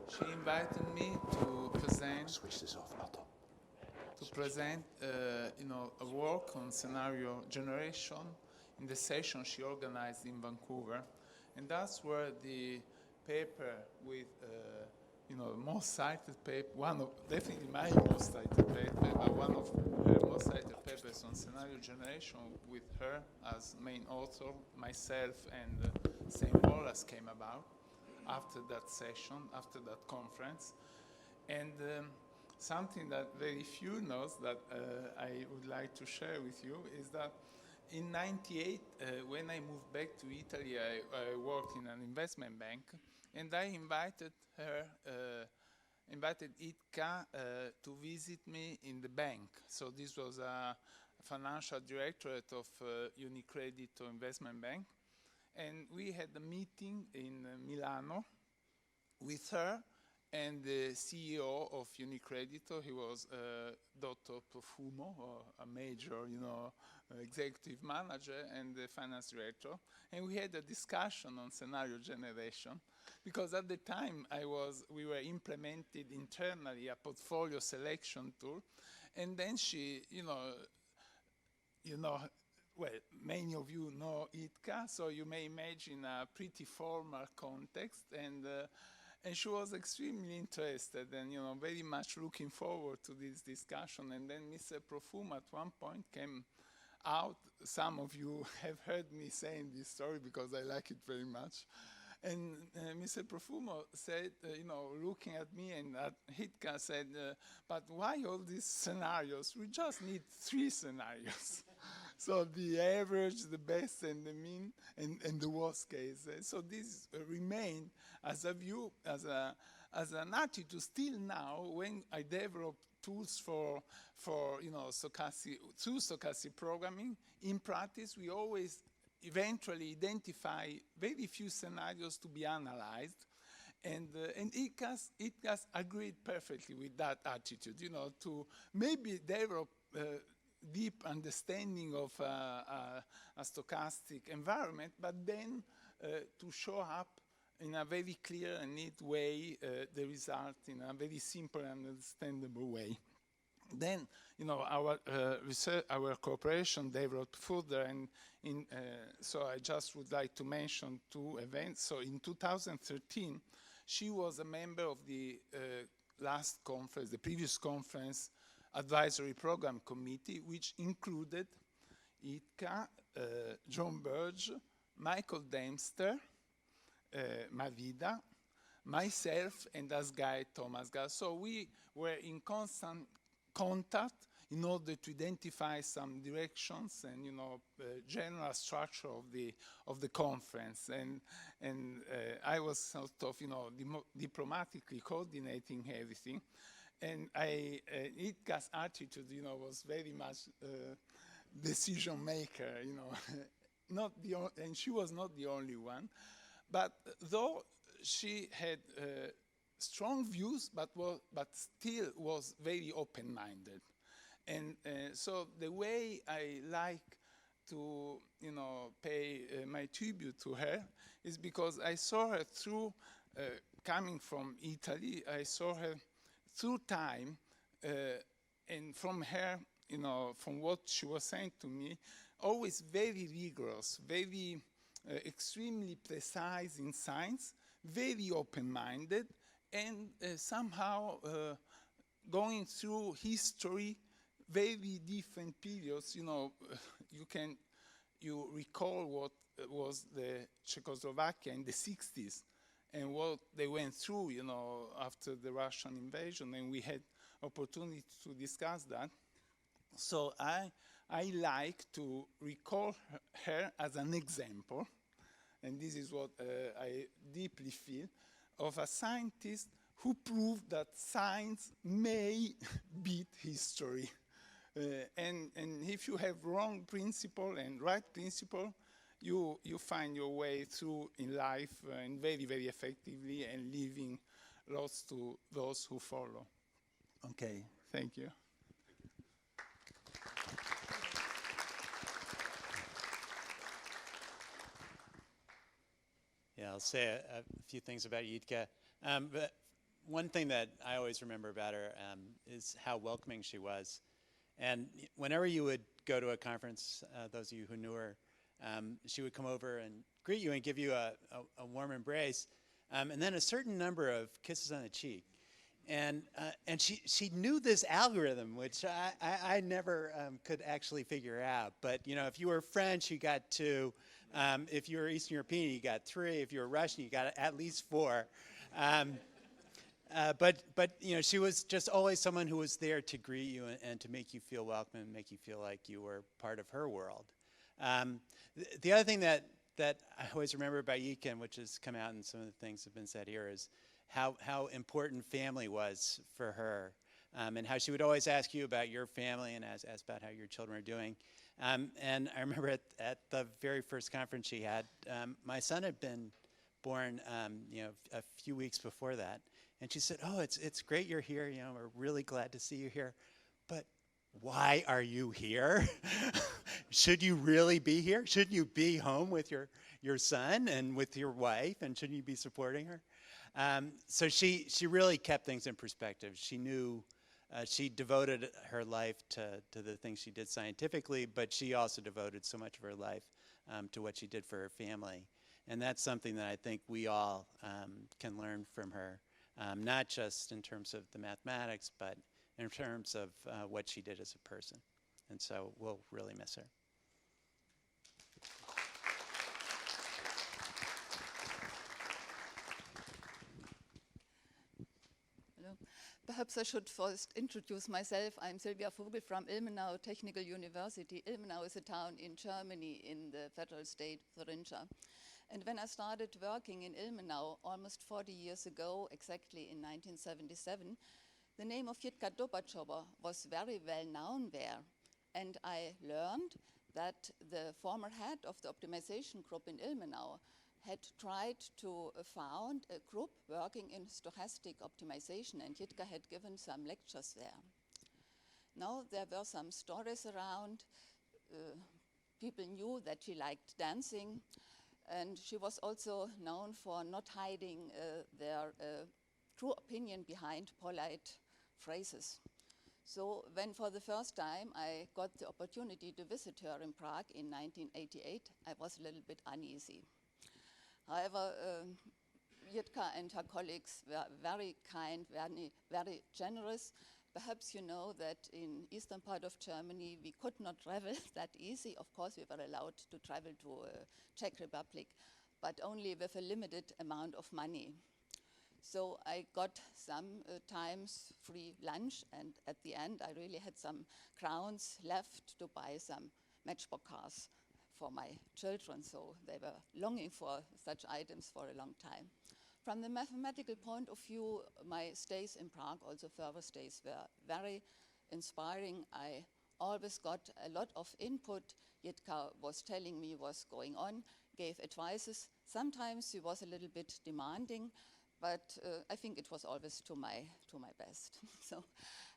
she invited me to present. Switch this off, Otto. To present, a work on scenario generation in the session she organized in Vancouver, and that's where the paper with. Most cited paper, definitely my most cited paper, but one of her most cited papers on scenario generation with her as main author, myself and St. Wallace came about after that session, after that conference. And something that very few knows that I would like to share with you is that in '98, when I moved back to Italy, I worked in an investment bank, and I invited Jitka to visit me in the bank. So this was a financial directorate of Unicredit investment bank. And we had a meeting in Milano with her and the CEO of Unicredit. He was Dr. Profumo, a major, executive manager and the finance director. And we had a discussion on scenario generation. because at the time we were implemented internally a portfolio selection tool, and then she, well, many of you know Jitka, so you may imagine a pretty formal context, and she was extremely interested and, very much looking forward to this discussion. And then Mr. Profumo at one point came out. Some of you have heard me saying this story because I like it very much. And Mr. Profumo said, looking at me and at Jitka, said, but why all these scenarios? We just need 3 scenarios. So the average, the best, and the mean, and the worst case. So this remained as a view, as an attitude still now when I develop tools for stochastic programming. In practice, we always eventually identify very few scenarios to be analyzed. And ICSP agreed perfectly with that attitude, to maybe develop deep understanding of a stochastic environment, but then to show up in a very clear and neat way the result in a very simple and understandable way. Then, our research, our cooperation developed further, and so I just would like to mention 2 events. So in 2013, she was a member of the last conference, the previous conference, advisory program committee, which included Jitka, John Burge, Michael Dempster, Mavida, myself, and as guide Thomas Gall. So we were in constant contact in order to identify some directions and general structure of the conference. And I was sort of diplomatically coordinating everything. And Jitka's attitude, was very much decision maker, and she was not the only one. But though she had strong views, but still was very open-minded. And so the way I like to, pay my tribute to her is because I saw her through, coming from Italy, I saw her through time, and from her, from what she was saying to me, always very rigorous, very extremely precise in science, very open-minded, and somehow going through history, very different periods. You recall what was the Czechoslovakia in the 60s, and what they went through, after the Russian invasion, and we had opportunity to discuss that. So I like to recall her as an example, and this is what I deeply feel, of a scientist who proved that science may beat history. And if you have wrong principle and right principle, you find your way through in life and very, very effectively, and leaving lots to those who follow. Okay, thank you. Yeah, I'll say a few things about Jitka. But one thing that I always remember about her is how welcoming she was. And whenever you would go to a conference, those of you who knew her, she would come over and greet you and give you a warm embrace, and then a certain number of kisses on the cheek. And she knew this algorithm, which I never could actually figure out. But if you were French, you got 2. If you were Eastern European, you got 3. If you were Russian, you got at least 4. But she was just always someone who was there to greet you and to make you feel welcome and make you feel like you were part of her world. The other thing that I always remember about Jitka, which has come out in some of the things that have been said here, is how important family was for her, and how she would always ask you about your family and ask about how your children are doing. And I remember at the very first conference she had, my son had been born a few weeks before that. And she said, "Oh, it's great you're here. We're really glad to see you here. But why are you here? Should you really be here? Shouldn't you be home with your son and with your wife? And shouldn't you be supporting her?" So she really kept things in perspective. She knew, she devoted her life to the things she did scientifically, but she also devoted so much of her life to what she did for her family. And that's something that I think we all can learn from her, not just in terms of the mathematics, but in terms of what she did as a person. And so we'll really miss her. Perhaps I should first introduce myself. I'm Silvia Vogel from Ilmenau Technical University. Ilmenau is a town in Germany in the federal state Thuringia. And when I started working in Ilmenau almost 40 years ago, exactly in 1977, the name of Jitka Dupacova was very well known there. And I learned that the former head of the optimization group in Ilmenau had tried to found a group working in stochastic optimization, and Jitka had given some lectures there. Now there were some stories around. People knew that she liked dancing, and she was also known for not hiding their true opinion behind polite phrases. So when for the first time I got the opportunity to visit her in Prague in 1988, I was a little bit uneasy. However, Jitka and her colleagues were very kind, very generous. Perhaps you know that in eastern part of Germany we could not travel that easy. Of course, we were allowed to travel to Czech Republic, but only with a limited amount of money. So I got sometimes free lunch, and at the end I really had some crowns left to buy some matchbox cars for my children, so they were longing for such items for a long time. From the mathematical point of view, my stays in Prague, also further stays, were very inspiring. I always got a lot of input. Jitka was telling me what's going on, gave advices. Sometimes she was a little bit demanding, but I think it was always to my best.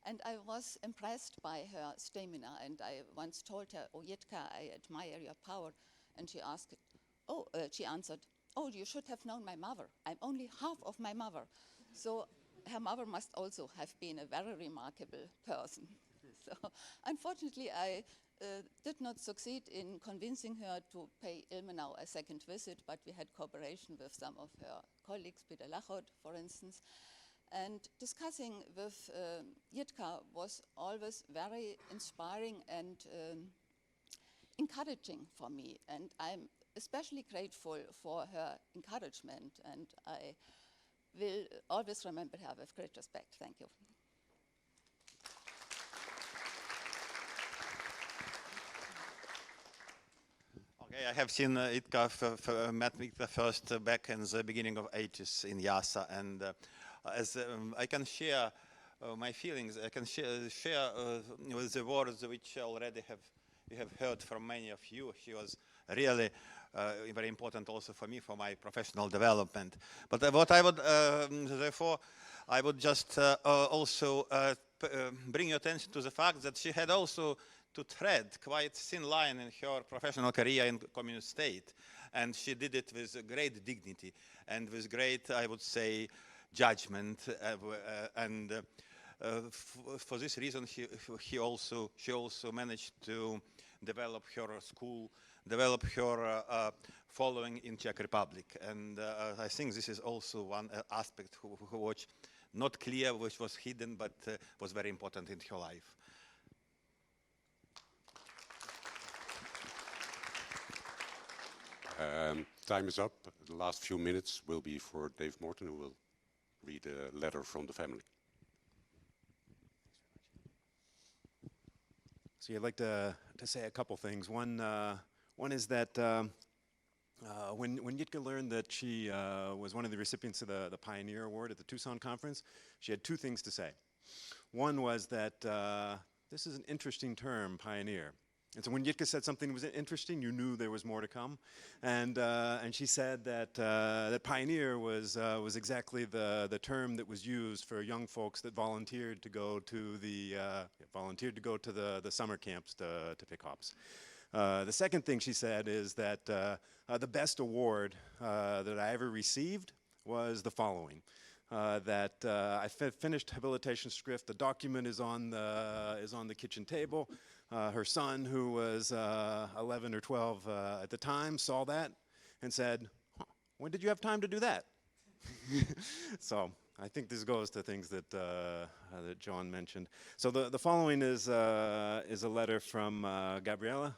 And I was impressed by her stamina, and I once told her, "Oh, Jitka, I admire your power." And she answered, "Oh, you should have known my mother. I'm only half of my mother." So her mother must also have been a very remarkable person. So unfortunately, I did not succeed in convincing her to pay Ilmenau a second visit, but we had cooperation with some of her colleagues, Peter Lachot, for instance. And discussing with Jitka was always very inspiring and encouraging for me. And I'm especially grateful for her encouragement, and I will always remember her with great respect. Thank you. Okay, I have seen Jitka met me the first back in the beginning of 80s in YASA, and as I can share my feelings, I can share with the words which already we have heard from many of you. She was really very important also for me, for my professional development. But what I would, therefore, I would just also bring your attention to the fact that she had also to tread quite thin line in her professional career in communist state. And she did it with great dignity and with great, I would say, judgment. For this reason, she also managed to develop her school, develop her following in Czech Republic. And I think this is also one aspect who was not clear, which was hidden, but was very important in her life. Time is up. The last few minutes will be for Dave Morton, who will read a letter from the family. So I'd like to say a couple things. One is that when Jitka learned that she was one of the recipients of the Pioneer Award at the Tucson conference, she had two things to say. One was that this is an interesting term, pioneer. And so when Jitka said something was interesting, you knew there was more to come. And she said that that pioneer was exactly the term that was used for young folks that volunteered to go to the summer camps to pick hops. The second thing she said is that the best award that I ever received was the following. That I finished habilitation script. The document is on the kitchen table. Her son, who was 11 or 12 at the time, saw that and said, huh, "When did you have time to do that?" So I think this goes to things that that John mentioned. So the following is a letter from Gabriela,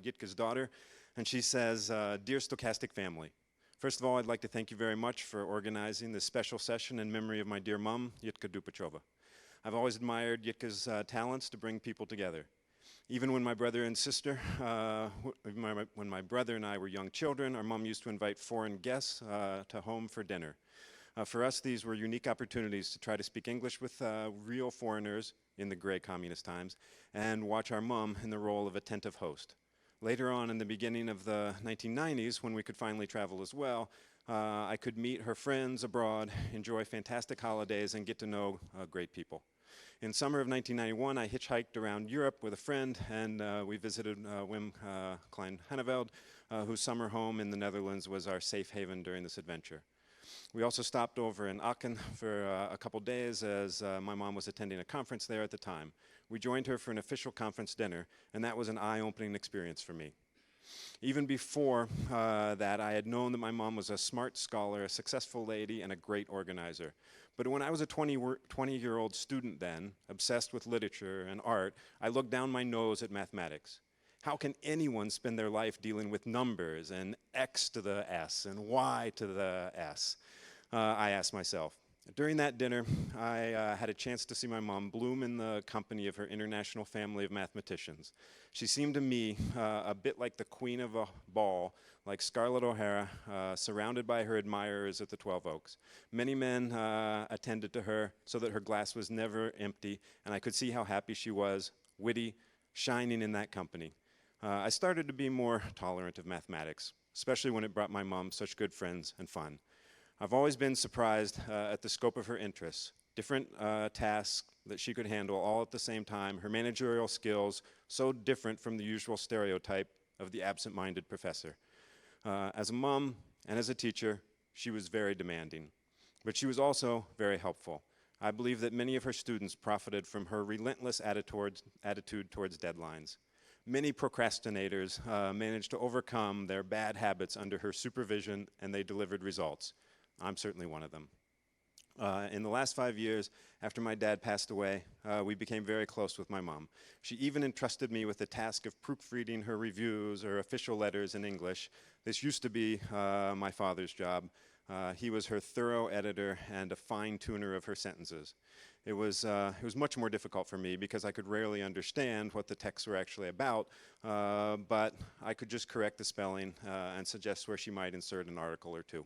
Jitka's daughter, and she says, "Dear Stochastic family. First of all, I'd like to thank you very much for organizing this special session in memory of my dear mom, Jitka Dupacova. I've always admired Jitka's talents to bring people together. Even when my brother and sister, when my brother and I were young children, our mom used to invite foreign guests to home for dinner. For us, these were unique opportunities to try to speak English with real foreigners in the gray communist times and watch our mom in the role of attentive host. Later on, in the beginning of the 1990s, when we could finally travel as well, I could meet her friends abroad, enjoy fantastic holidays, and get to know great people. In summer of 1991, I hitchhiked around Europe with a friend, and we visited Wim Klein-Hanneveld, whose summer home in the Netherlands was our safe haven during this adventure. We also stopped over in Aachen for a couple days as my mom was attending a conference there at the time. We joined her for an official conference dinner, and that was an eye-opening experience for me. Even before that, I had known that my mom was a smart scholar, a successful lady, and a great organizer. But when I was a 20-year-old student then, obsessed with literature and art, I looked down my nose at mathematics. How can anyone spend their life dealing with numbers and x to the s and y to the s? I asked myself. During that dinner, I had a chance to see my mom bloom in the company of her international family of mathematicians. She seemed to me a bit like the queen of a ball, like Scarlett O'Hara, surrounded by her admirers at the 12 Oaks. Many men attended to her so that her glass was never empty, and I could see how happy she was, witty, shining in that company. I started to be more tolerant of mathematics, especially when it brought my mom such good friends and fun. I've always been surprised at the scope of her interests, different tasks that she could handle all at the same time, her managerial skills so different from the usual stereotype of the absent-minded professor. As a mom and as a teacher, she was very demanding, but she was also very helpful. I believe that many of her students profited from her relentless attitude towards deadlines. Many procrastinators managed to overcome their bad habits under her supervision, and they delivered results. I'm certainly one of them. In the last 5 years, after my dad passed away, we became very close with my mom. She even entrusted me with the task of proofreading her reviews or official letters in English. This used to be my father's job. He was her thorough editor and a fine tuner of her sentences. It was much more difficult for me because I could rarely understand what the texts were actually about, but I could just correct the spelling and suggest where she might insert an article or two.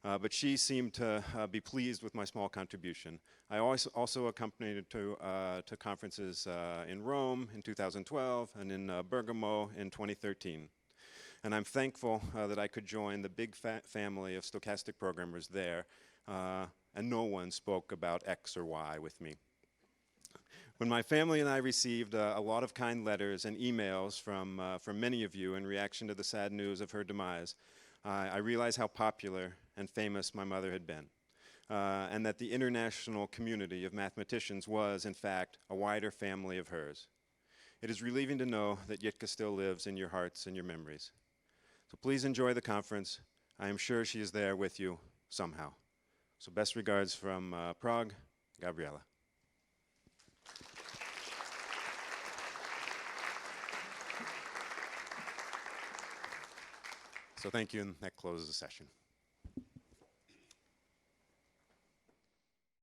But she seemed to be pleased with my small contribution. I also accompanied her to conferences in Rome in 2012 and in Bergamo in 2013. And I'm thankful that I could join the big family of stochastic programmers there, and no one spoke about X or Y with me. When my family and I received a lot of kind letters and emails from many of you in reaction to the sad news of her demise, I realized how popular and famous my mother had been, and that the international community of mathematicians was, in fact, a wider family of hers. It is relieving to know that Jitka still lives in your hearts and your memories. So please enjoy the conference. I am sure she is there with you somehow. So best regards from Prague, Gabriela. So thank you, and that closes the session.